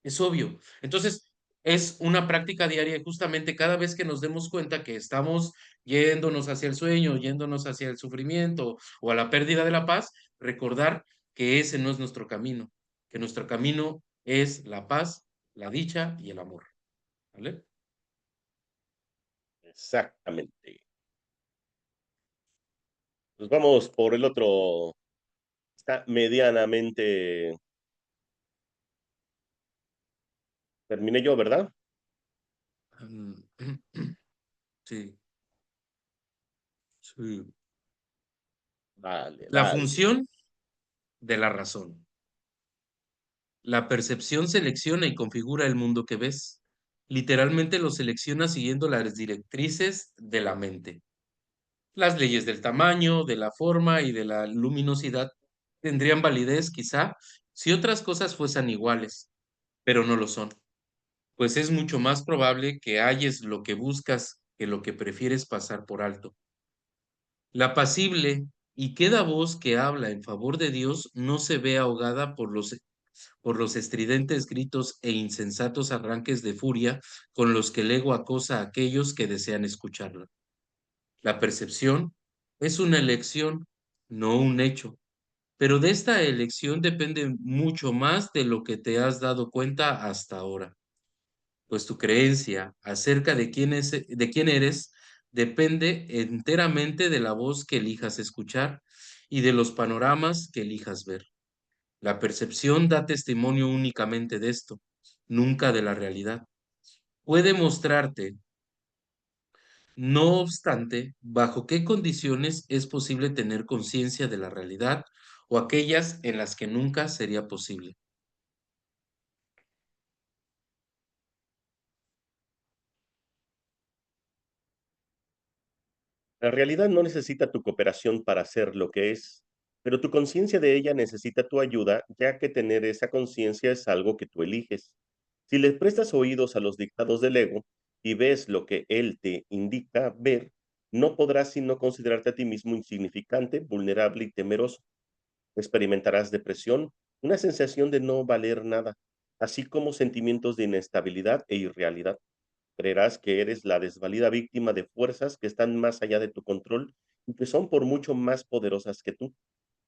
Es obvio. Entonces, es una práctica diaria y justamente cada vez que nos demos cuenta que estamos yéndonos hacia el sueño, yéndonos hacia el sufrimiento o a la pérdida de la paz, recordar que ese no es nuestro camino, que nuestro camino es la paz, la dicha y el amor. ¿Vale? Exactamente. Pues vamos por el otro. Está medianamente. Terminé yo, ¿verdad? Mm, Sí, sí. Dale, La dale. función de la razón. La percepción selecciona y configura el mundo que ves. Literalmente lo selecciona siguiendo las directrices de la mente. Las leyes del tamaño, de la forma y de la luminosidad tendrían validez quizá si otras cosas fuesen iguales, pero no lo son, pues es mucho más probable que halles lo que buscas que lo que prefieres pasar por alto. La apacible y queda voz que habla en favor de Dios no se ve ahogada por los estridentes gritos e insensatos arranques de furia con los que el ego acosa a aquellos que desean escucharla. La percepción es una elección, no un hecho, pero de esta elección depende mucho más de lo que te has dado cuenta hasta ahora, pues tu creencia acerca de quién eres depende enteramente de la voz que elijas escuchar y de los panoramas que elijas ver. La percepción da testimonio únicamente de esto, nunca de la realidad. Puede mostrarte, no obstante, bajo qué condiciones es posible tener conciencia de la realidad o aquellas en las que nunca sería posible. La realidad no necesita tu cooperación para ser lo que es, pero tu conciencia de ella necesita tu ayuda, ya que tener esa conciencia es algo que tú eliges. Si le prestas oídos a los dictados del ego y ves lo que él te indica ver, no podrás sino considerarte a ti mismo insignificante, vulnerable y temeroso. Experimentarás depresión, una sensación de no valer nada, así como sentimientos de inestabilidad e irrealidad. Creerás que eres la desvalida víctima de fuerzas que están más allá de tu control y que son por mucho más poderosas que tú.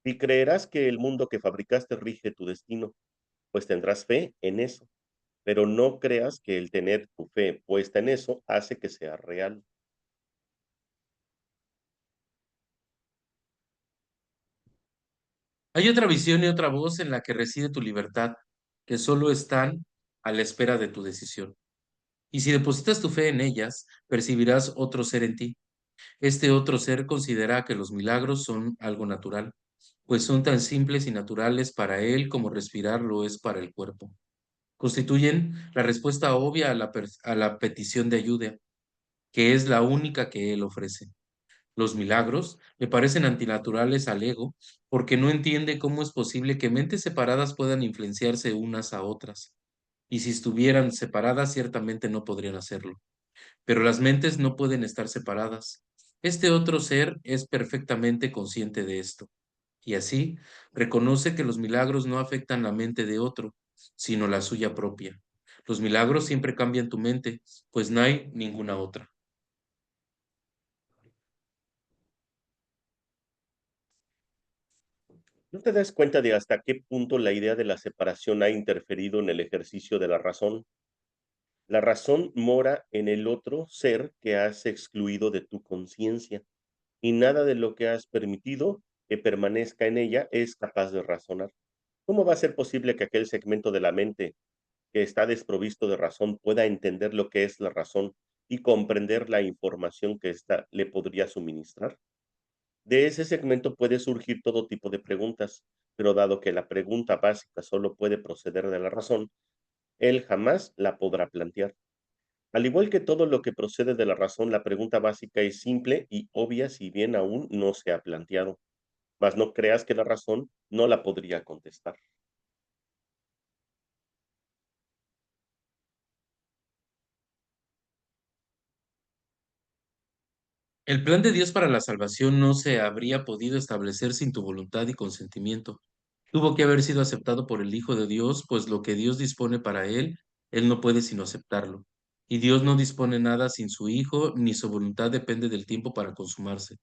Y creerás que el mundo que fabricaste rige tu destino, pues tendrás fe en eso, pero no creas que el tener tu fe puesta en eso hace que sea real. Hay otra visión y otra voz en la que reside tu libertad, que solo están a la espera de tu decisión. Y si depositas tu fe en ellas, percibirás otro ser en ti. Este otro ser considera que los milagros son algo natural, pues son tan simples y naturales para él como respirar lo es para el cuerpo. Constituyen la respuesta obvia a la petición de ayuda, que es la única que él ofrece. Los milagros le parecen antinaturales al ego porque no entiende cómo es posible que mentes separadas puedan influenciarse unas a otras. Y si estuvieran separadas, ciertamente no podrían hacerlo. Pero las mentes no pueden estar separadas. Este otro ser es perfectamente consciente de esto. Y así reconoce que los milagros no afectan la mente de otro, sino la suya propia. Los milagros siempre cambian tu mente, pues no hay ninguna otra. ¿No te das cuenta de hasta qué punto la idea de la separación ha interferido en el ejercicio de la razón? La razón mora en el otro ser que has excluido de tu conciencia, y nada de lo que has permitido que permanezca en ella es capaz de razonar. ¿Cómo va a ser posible que aquel segmento de la mente que está desprovisto de razón pueda entender lo que es la razón y comprender la información que ésta le podría suministrar? De ese segmento puede surgir todo tipo de preguntas, pero dado que la pregunta básica solo puede proceder de la razón, él jamás la podrá plantear. Al igual que todo lo que procede de la razón, la pregunta básica es simple y obvia si bien aún no se ha planteado, mas no creas que la razón no la podría contestar. El plan de Dios para la salvación no se habría podido establecer sin tu voluntad y consentimiento. Tuvo que haber sido aceptado por el Hijo de Dios, pues lo que Dios dispone para él, él no puede sino aceptarlo. Y Dios no dispone nada sin su Hijo, ni su voluntad depende del tiempo para consumarse.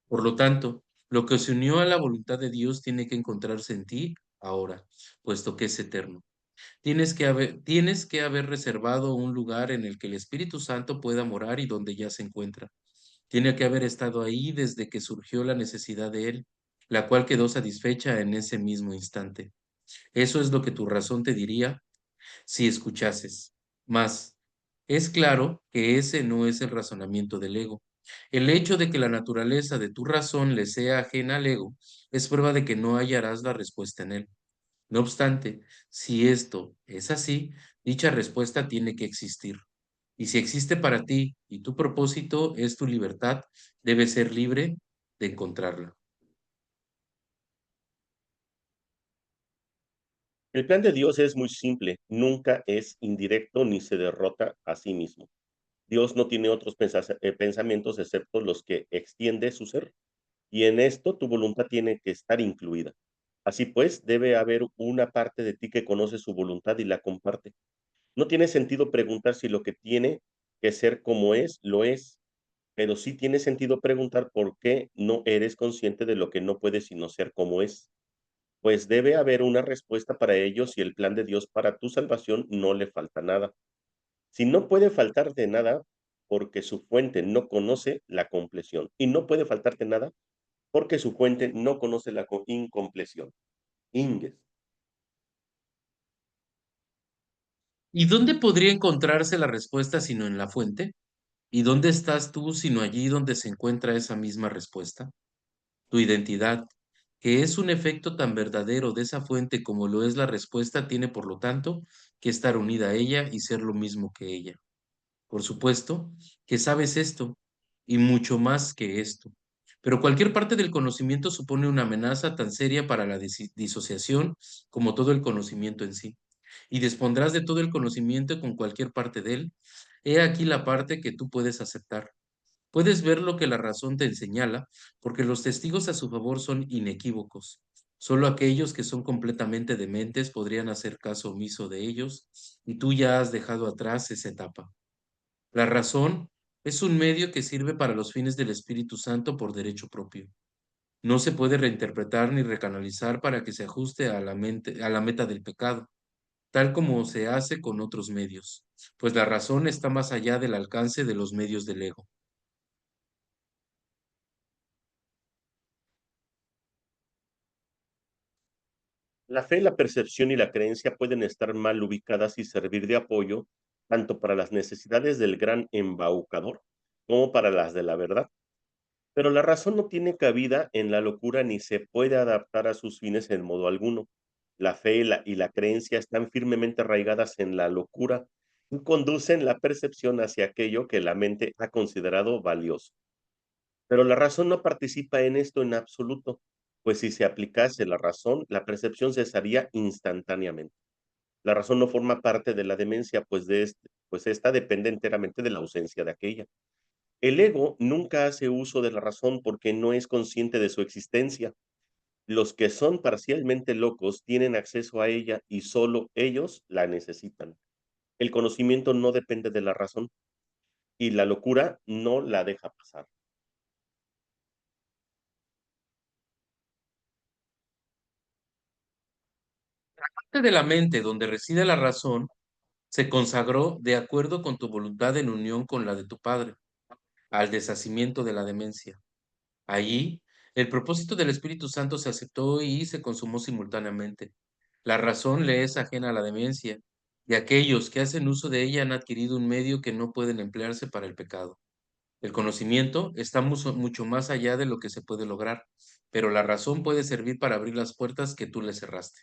Por lo tanto, lo que se unió a la voluntad de Dios tiene que encontrarse en ti ahora, puesto que es eterno. Tienes que haber reservado un lugar en el que el Espíritu Santo pueda morar y donde ya se encuentra. Tiene que haber estado ahí desde que surgió la necesidad de él, la cual quedó satisfecha en ese mismo instante. Eso es lo que tu razón te diría si escuchases. Mas es claro que ese no es el razonamiento del ego. El hecho de que la naturaleza de tu razón le sea ajena al ego es prueba de que no hallarás la respuesta en él. No obstante, si esto es así, dicha respuesta tiene que existir. Y si existe para ti y tu propósito es tu libertad, debes ser libre de encontrarla. El plan de Dios es muy simple, nunca es indirecto ni se derrota a sí mismo. Dios no tiene otros pensamientos excepto los que extiende su ser, y en esto tu voluntad tiene que estar incluida. Así pues, debe haber una parte de ti que conoce su voluntad y la comparte. No tiene sentido preguntar si lo que tiene que ser como es, lo es, pero sí tiene sentido preguntar por qué no eres consciente de lo que no puede sino ser como es. Pues debe haber una respuesta para ello si el plan de Dios para tu salvación no le falta nada. Si no puede faltarte nada, porque su fuente no conoce la compleción. Y no puede faltarte nada porque su fuente no conoce la incompleción. Inges. ¿Y dónde podría encontrarse la respuesta sino en la fuente? ¿Y dónde estás tú sino allí donde se encuentra esa misma respuesta? Tu identidad, que es un efecto tan verdadero de esa fuente como lo es la respuesta, tiene por lo tanto que estar unida a ella y ser lo mismo que ella. Por supuesto que sabes esto y mucho más que esto, pero cualquier parte del conocimiento supone una amenaza tan seria para la disociación como todo el conocimiento en sí. Y dispondrás de todo el conocimiento con cualquier parte de él. He aquí la parte que tú puedes aceptar. Puedes ver lo que la razón te señala, porque los testigos a su favor son inequívocos. Solo aquellos que son completamente dementes podrían hacer caso omiso de ellos, y tú ya has dejado atrás esa etapa. La razón es un medio que sirve para los fines del Espíritu Santo por derecho propio. No se puede reinterpretar ni recanalizar para que se ajuste a la mente, a la meta del pecado, tal como se hace con otros medios, pues la razón está más allá del alcance de los medios del ego. La fe, la percepción y la creencia pueden estar mal ubicadas y servir de apoyo tanto para las necesidades del gran embaucador como para las de la verdad. Pero la razón no tiene cabida en la locura ni se puede adaptar a sus fines en modo alguno. La fe y la creencia están firmemente arraigadas en la locura y conducen la percepción hacia aquello que la mente ha considerado valioso. Pero la razón no participa en esto en absoluto, pues si se aplicase la razón, la percepción cesaría instantáneamente. La razón no forma parte de la demencia, pues esta depende enteramente de la ausencia de aquella. El ego nunca hace uso de la razón porque no es consciente de su existencia. Los que son parcialmente locos tienen acceso a ella y solo ellos la necesitan. El conocimiento no depende de la razón y la locura no la deja pasar. Parte de la mente donde reside la razón se consagró de acuerdo con tu voluntad en unión con la de tu Padre, al deshacimiento de la demencia. Allí, el propósito del Espíritu Santo se aceptó y se consumó simultáneamente. La razón le es ajena a la demencia, y aquellos que hacen uso de ella han adquirido un medio que no pueden emplearse para el pecado. El conocimiento está mucho más allá de lo que se puede lograr, pero la razón puede servir para abrir las puertas que tú le cerraste.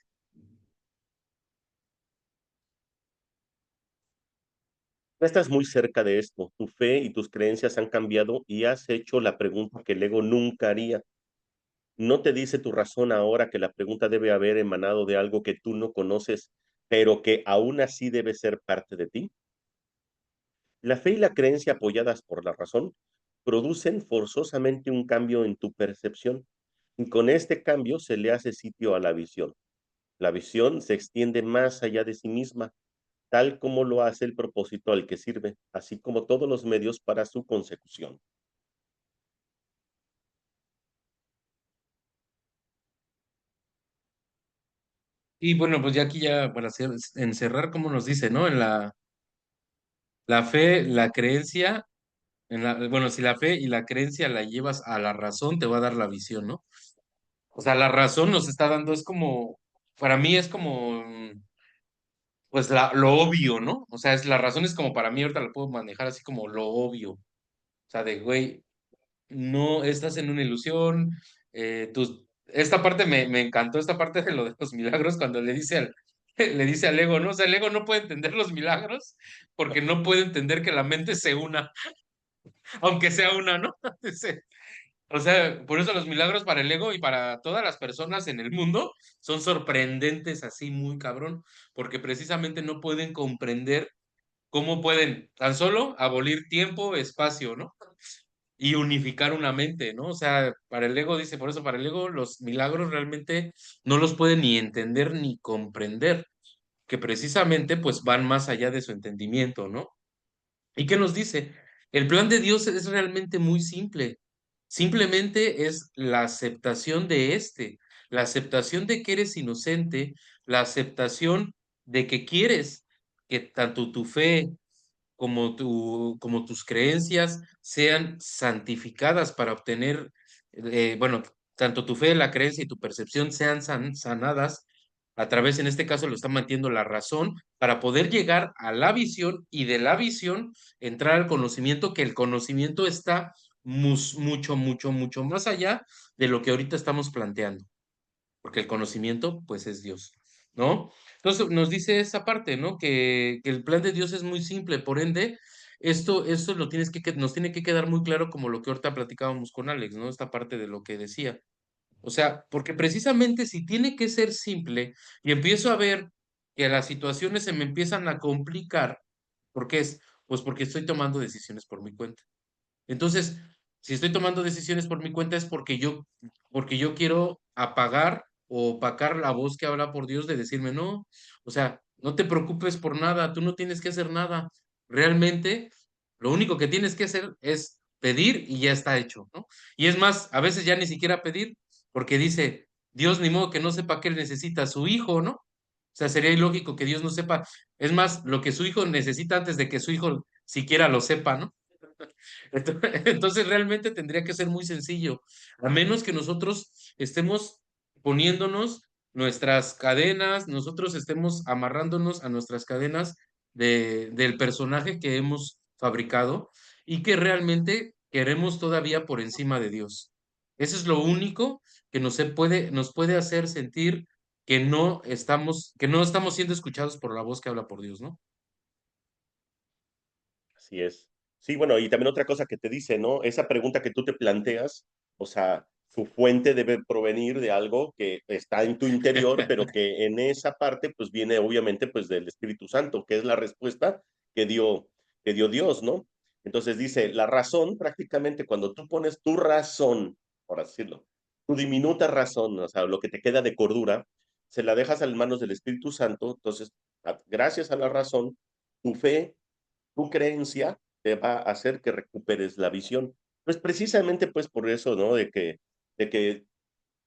No estás muy cerca de esto. Tu fe y tus creencias han cambiado y has hecho la pregunta que el ego nunca haría. ¿No te dice tu razón ahora que la pregunta debe haber emanado de algo que tú no conoces, pero que aún así debe ser parte de ti? La fe y la creencia apoyadas por la razón producen forzosamente un cambio en tu percepción y con este cambio se le hace sitio a la visión. La visión se extiende más allá de sí misma, tal como lo hace el propósito al que sirve, así como todos los medios para su consecución. Y bueno, pues ya aquí ya para encerrar, como nos dice, ¿no? En la fe, la creencia, bueno, si la fe y la creencia la llevas a la razón, te va a dar la visión, ¿no? O sea, la razón nos está dando, es como, para mí es como, pues lo obvio, ¿no? O sea, la razón es como para mí, ahorita lo puedo manejar así como lo obvio. O sea, de, güey, no estás en una ilusión. Esta parte me encantó, esta parte de lo de los milagros, cuando le dice al ego, ¿no? O sea, el ego no puede entender los milagros porque no puede entender que la mente se una, aunque sea una, ¿no? Dice, o sea, por eso los milagros para el ego y para todas las personas en el mundo son sorprendentes así, muy cabrón, porque precisamente no pueden comprender cómo pueden tan solo abolir tiempo, espacio, ¿no? Y unificar una mente, ¿no? O sea, para el ego, dice, por eso para el ego los milagros realmente no los puede ni entender ni comprender, que precisamente pues van más allá de su entendimiento, ¿no? ¿Y qué nos dice? El plan de Dios es realmente muy simple. Simplemente es la aceptación de la aceptación de que eres inocente, la aceptación de que quieres que tanto tu fe como tus creencias sean santificadas para obtener, bueno, tanto tu fe, la creencia y tu percepción sean sanadas a través, en este caso lo está metiendo la razón, para poder llegar a la visión y de la visión entrar al conocimiento, que el conocimiento está mucho, mucho, mucho más allá de lo que ahorita estamos planteando, porque el conocimiento, pues, es Dios, ¿no? Entonces nos dice esa parte, ¿no? Que el plan de Dios es muy simple, por ende, esto lo nos tiene que quedar muy claro como lo que ahorita platicábamos con Alex, ¿no? Esta parte de lo que decía. O sea, porque precisamente si tiene que ser simple y empiezo a ver que las situaciones se me empiezan a complicar, ¿por qué es? Pues porque estoy tomando decisiones por mi cuenta. Entonces, si estoy tomando decisiones por mi cuenta es porque yo quiero apagar o opacar la voz que habla por Dios de decirme, no, o sea, no te preocupes por nada, tú no tienes que hacer nada. Realmente, lo único que tienes que hacer es pedir y ya está hecho, ¿no? Y es más, a veces ya ni siquiera pedir, porque dice, Dios ni modo que no sepa que él necesita a su hijo, ¿no? O sea, sería ilógico que Dios no sepa. Es más, lo que su hijo necesita antes de que su hijo siquiera lo sepa, ¿no? Entonces realmente tendría que ser muy sencillo, a menos que nosotros estemos poniéndonos nuestras cadenas, nosotros estemos amarrándonos a nuestras cadenas del personaje que hemos fabricado y que realmente queremos todavía por encima de Dios. Eso es lo único que nos puede hacer sentir que no estamos siendo escuchados por la voz que habla por Dios, ¿no? Así es. Sí, bueno, y también otra cosa que te dice, ¿no? Esa pregunta que tú te planteas, o sea, su fuente debe provenir de algo que está en tu interior, pero que en esa parte, pues viene obviamente, pues del Espíritu Santo, que es la respuesta que dio, que dio Dios, ¿no? Entonces dice, la razón, prácticamente cuando tú pones tu razón, por así decirlo, tu diminuta razón, o sea, lo que te queda de cordura, se la dejas a las manos del Espíritu Santo, entonces, gracias a la razón, tu fe, tu creencia te va a hacer que recuperes la visión. Pues precisamente pues por eso, ¿no? De que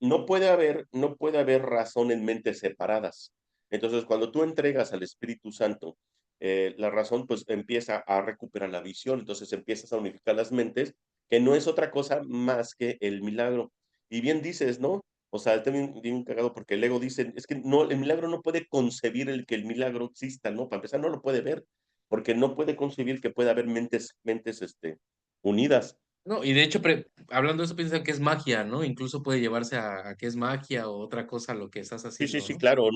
no puede haber razón en mentes separadas. Entonces, cuando tú entregas al Espíritu Santo, la razón pues empieza a recuperar la visión, entonces empiezas a unificar las mentes, que no es otra cosa más que el milagro. Y bien dices, ¿no? O sea, también bien cagado porque el ego dice, es que no, el milagro no puede concebir el que el milagro exista, ¿no? Para empezar, no lo puede ver, porque no puede concebir que pueda haber mentes, unidas. No, y de hecho, hablando de eso, piensan que es magia, ¿no? Incluso puede llevarse a que es magia o otra cosa lo que estás Sí, sí, haciendo, sí, ¿no? claro,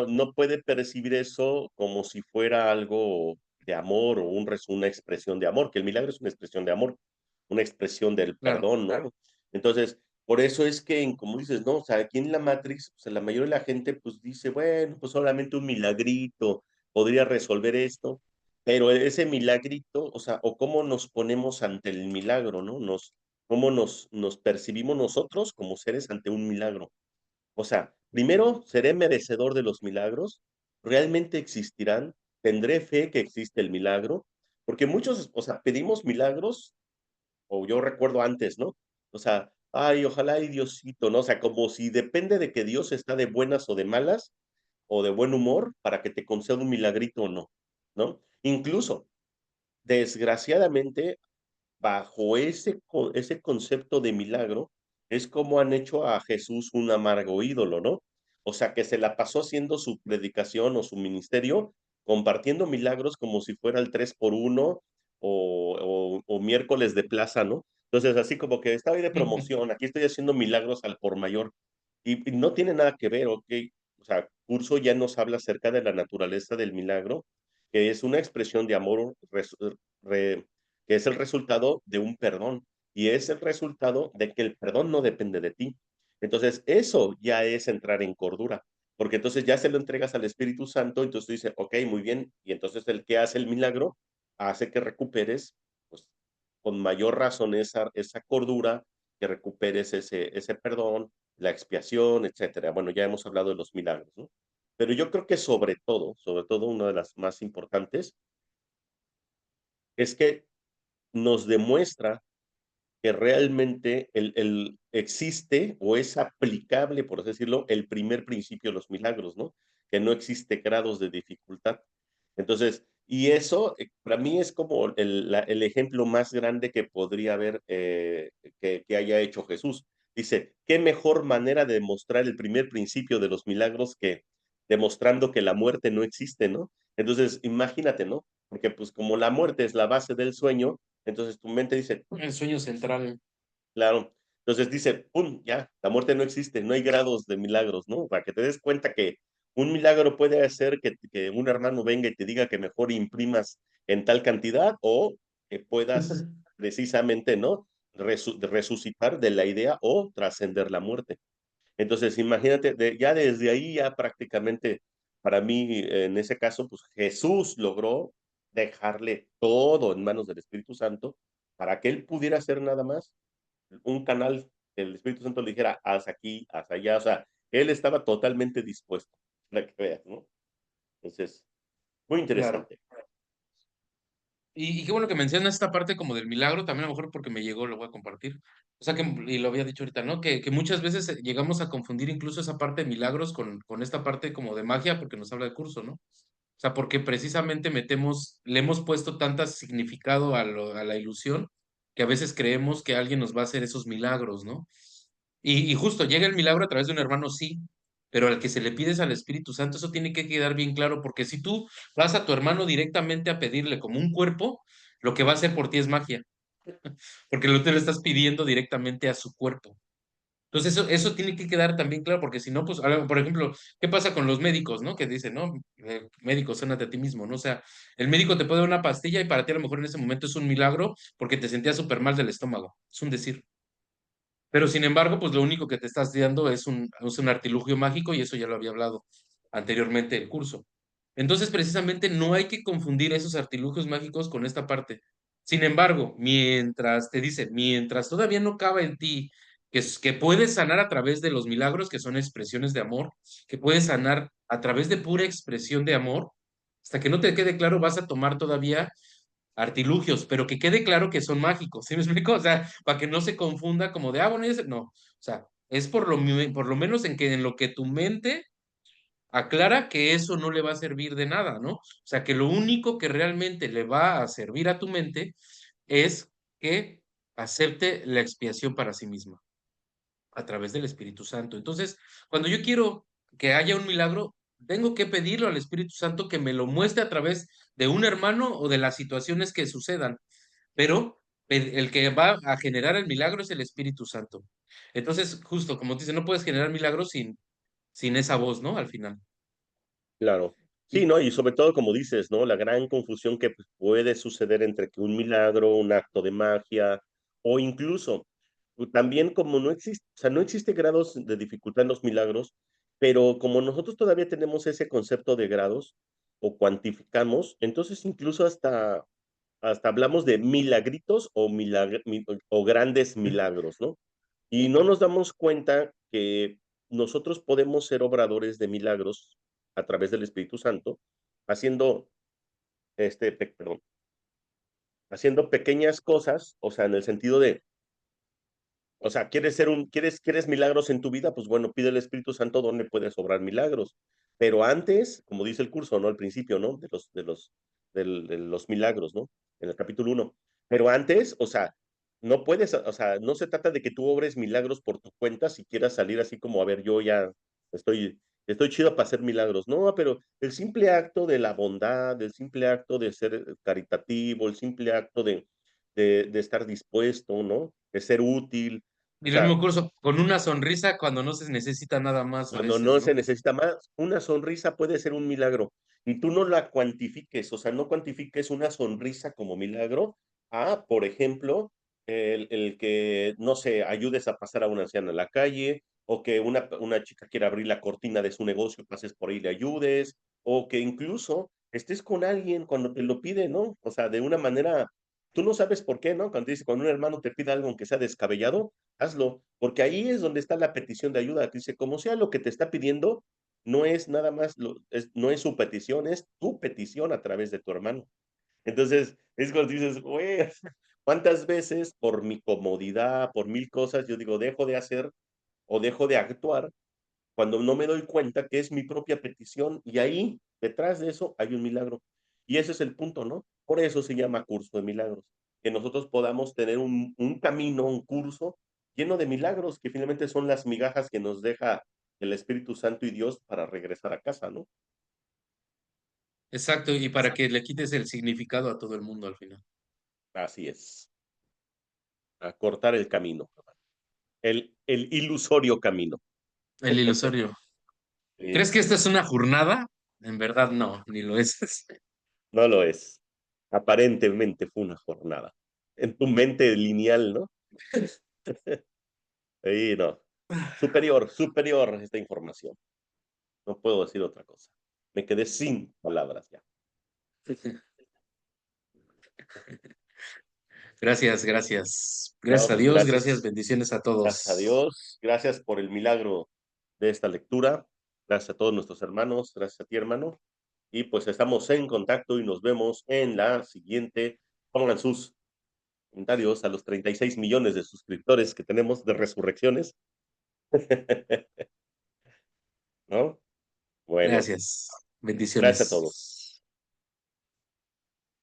no puede percibir eso como si fuera algo de amor o una expresión de amor, que el milagro es una expresión de amor, una expresión del Claro. perdón, ¿no? Entonces, por eso es que, como dices, ¿no? O sea, aquí en la Matrix, o sea, la mayoría de la gente, pues dice, bueno, pues solamente un milagrito podría resolver esto, pero ese milagrito, o sea, o cómo nos ponemos ante el milagro, ¿no? Cómo nos percibimos nosotros como seres ante un milagro. O sea, primero, ¿seré merecedor de los milagros? ¿Realmente existirán? ¿Tendré fe que existe el milagro? Porque muchos, o sea, pedimos milagros, o yo recuerdo antes, ¿no? O sea, ay, ojalá y Diosito, ¿no? O sea, como si depende de que Dios está de buenas o de malas, o de buen humor, para que te conceda un milagrito o no, ¿no? Incluso, desgraciadamente, bajo ese concepto de milagro, es como han hecho a Jesús un amargo ídolo, ¿no? O sea, que se la pasó haciendo su predicación o su ministerio, compartiendo milagros como si fuera el 3 por uno o miércoles de plaza, ¿no? Entonces, así como que estaba ahí de promoción, aquí estoy haciendo milagros al por mayor. Y no tiene nada que ver, ¿ok? O sea, Curso ya nos habla acerca de la naturaleza del milagro, que es una expresión de amor re- que es el resultado de un perdón y es el resultado de que el perdón no depende de ti. Entonces, eso ya es entrar en cordura, porque entonces ya se lo entregas al Espíritu Santo, entonces tú dices, ok, muy bien, y entonces el que hace el milagro hace que recuperes, pues, con mayor razón esa cordura, que recuperes ese perdón, la expiación, etcétera. Bueno, ya hemos hablado de los milagros, ¿no? Pero yo creo que sobre todo, una de las más importantes es que nos demuestra que realmente existe o es aplicable, por así decirlo, el primer principio de los milagros, ¿no? Que no existe grados de dificultad. Entonces, y eso para mí es como el ejemplo más grande que podría haber, que haya hecho Jesús. Dice, ¿qué mejor manera de demostrar el primer principio de los milagros que demostrando que la muerte no existe, ¿no? Entonces, imagínate, ¿no? Porque pues como la muerte es la base del sueño, entonces tu mente dice, El sueño central. claro. Entonces dice, ¡pum! Ya, la muerte no existe, no hay grados de milagros, ¿no? Para que te des cuenta que un milagro puede hacer que un hermano venga y te diga que mejor imprimas en tal cantidad o que puedas precisamente, ¿no? Resucitar de la idea o trascender la muerte. Entonces, imagínate, ya desde ahí ya prácticamente, para mí, en ese caso, pues Jesús logró dejarle todo en manos del Espíritu Santo para que él pudiera hacer nada más un canal que el Espíritu Santo le dijera, haz aquí, haz allá, o sea, él estaba totalmente dispuesto, para que veas, ¿no? Entonces, muy Claro. interesante. Y qué bueno que mencionas esta parte como del milagro, también a lo mejor porque me llegó, lo voy a compartir. O sea que, y lo había dicho ahorita, ¿no? Que muchas veces llegamos a confundir incluso esa parte de milagros con esta parte como de magia, porque nos habla de curso, ¿no? O sea, porque precisamente le hemos puesto tanto significado a la ilusión que a veces creemos que alguien nos va a hacer esos milagros, ¿no? Y justo llega el milagro a través de un hermano, sí, pero al que se le pides al Espíritu Santo, eso tiene que quedar bien claro, porque si tú vas a tu hermano directamente a pedirle como un cuerpo, lo que va a hacer por ti es magia, porque lo te lo estás pidiendo directamente a su cuerpo. Entonces eso tiene que quedar también claro, porque si no, pues, por ejemplo, ¿qué pasa con los médicos, no? Que dicen, no, médico, sánate a ti mismo, ¿no? O sea, el médico te puede dar una pastilla y para ti a lo mejor en ese momento es un milagro porque te sentías súper mal del estómago. Es un decir. Pero sin embargo, pues lo único que te estás dando es un artilugio mágico y eso ya lo había hablado anteriormente el curso. Entonces, precisamente no hay que confundir esos artilugios mágicos con esta parte. Sin embargo, mientras te dice, mientras todavía no cabe en ti que puedes sanar a través de los milagros, que son expresiones de amor, que puedes sanar a través de pura expresión de amor, hasta que no te quede claro, vas a tomar todavía artilugios, pero que quede claro que son mágicos, ¿sí me explico? O sea, para que no se confunda como de, bueno, no, o sea, es por lo menos en lo que tu mente aclara que eso no le va a servir de nada, ¿no? O sea, que lo único que realmente le va a servir a tu mente es que acepte la expiación para sí misma a través del Espíritu Santo. Entonces, cuando yo quiero que haya un milagro, tengo que pedirlo al Espíritu Santo que me lo muestre a través de un hermano o de las situaciones que sucedan, pero el que va a generar el milagro es el Espíritu Santo. Entonces, justo como dice, no puedes generar milagros sin esa voz, ¿no? Al final. Claro. Sí, Y, ¿no? Y sobre todo, como dices, ¿no? La gran confusión que pues, puede suceder entre que un milagro, un acto de magia, o incluso también como no existe, o sea, no existe grados de dificultad en los milagros, pero como nosotros todavía tenemos ese concepto de grados o cuantificamos, entonces incluso hasta hablamos de milagritos o, o grandes milagros, ¿no? Y no nos damos cuenta que nosotros podemos ser obradores de milagros a través del Espíritu Santo, haciendo, perdón, haciendo pequeñas cosas, o sea, en el sentido de, o sea, quieres milagros en tu vida, pues bueno, pide al Espíritu Santo donde puedes obrar milagros. Pero antes, como dice el curso, ¿no? Al principio, ¿no? De los milagros, ¿no? En el capítulo 1. Pero antes, o sea, no puedes, o sea, no se trata de que tú obres milagros por tu cuenta si quieras salir así como, a ver, yo ya estoy, estoy chido para hacer milagros. No, pero el simple acto de la bondad, el simple acto de ser caritativo, el simple acto de estar dispuesto, ¿no? De ser útil, o el mismo sea, curso, con una sonrisa cuando no se necesita nada más a cuando veces, no se ¿no? necesita más, una sonrisa puede ser un milagro. Y tú no la cuantifiques, o sea, no cuantifiques una sonrisa como milagro a, por ejemplo, el que, no sé, ayudes a pasar a una anciana en la calle, o que una chica quiera abrir la cortina de su negocio, pases por ahí y le ayudes, o que incluso estés con alguien cuando te lo pide, ¿no? O sea, de una manera, tú no sabes por qué, ¿no? Cuando dice, cuando un hermano te pide algo aunque sea descabellado, hazlo, porque ahí es donde está la petición de ayuda. Dice, como sea lo que te está pidiendo, no es nada más, no es su petición, es tu petición a través de tu hermano. Entonces, es cuando dices, güey, ¿cuántas veces por mi comodidad, por mil cosas, yo digo, dejo de hacer o dejo de actuar cuando no me doy cuenta que es mi propia petición y ahí, detrás de eso, hay un milagro. Y ese es el punto, ¿no? Por eso se llama curso de milagros, que nosotros podamos tener un camino, un curso lleno de milagros, que finalmente son las migajas que nos deja el Espíritu Santo y Dios para regresar a casa, ¿no? Exacto, y para que le quites el significado a todo el mundo al final. Así es, a cortar el camino, el ilusorio camino. El ilusorio. Sí, ¿Crees que esta es una jornada? En verdad no, ni lo es. no lo es. Aparentemente fue una jornada. En tu mente lineal, ¿no? Sí, no. Superior, superior esta información. No puedo decir otra cosa. Me quedé sin palabras ya. Gracias, gracias. No, Gracias a pues Dios, gracias, gracias. bendiciones a Gracias a todos. Dios. Gracias por el milagro de esta lectura. Gracias a todos nuestros hermanos. Gracias a ti, hermano. Y pues estamos en contacto y nos vemos en la siguiente. Pongan sus comentarios a los 36 millones de suscriptores que tenemos de resurrecciones. ¿No? Bueno, Gracias. gracias a todos. Bendiciones.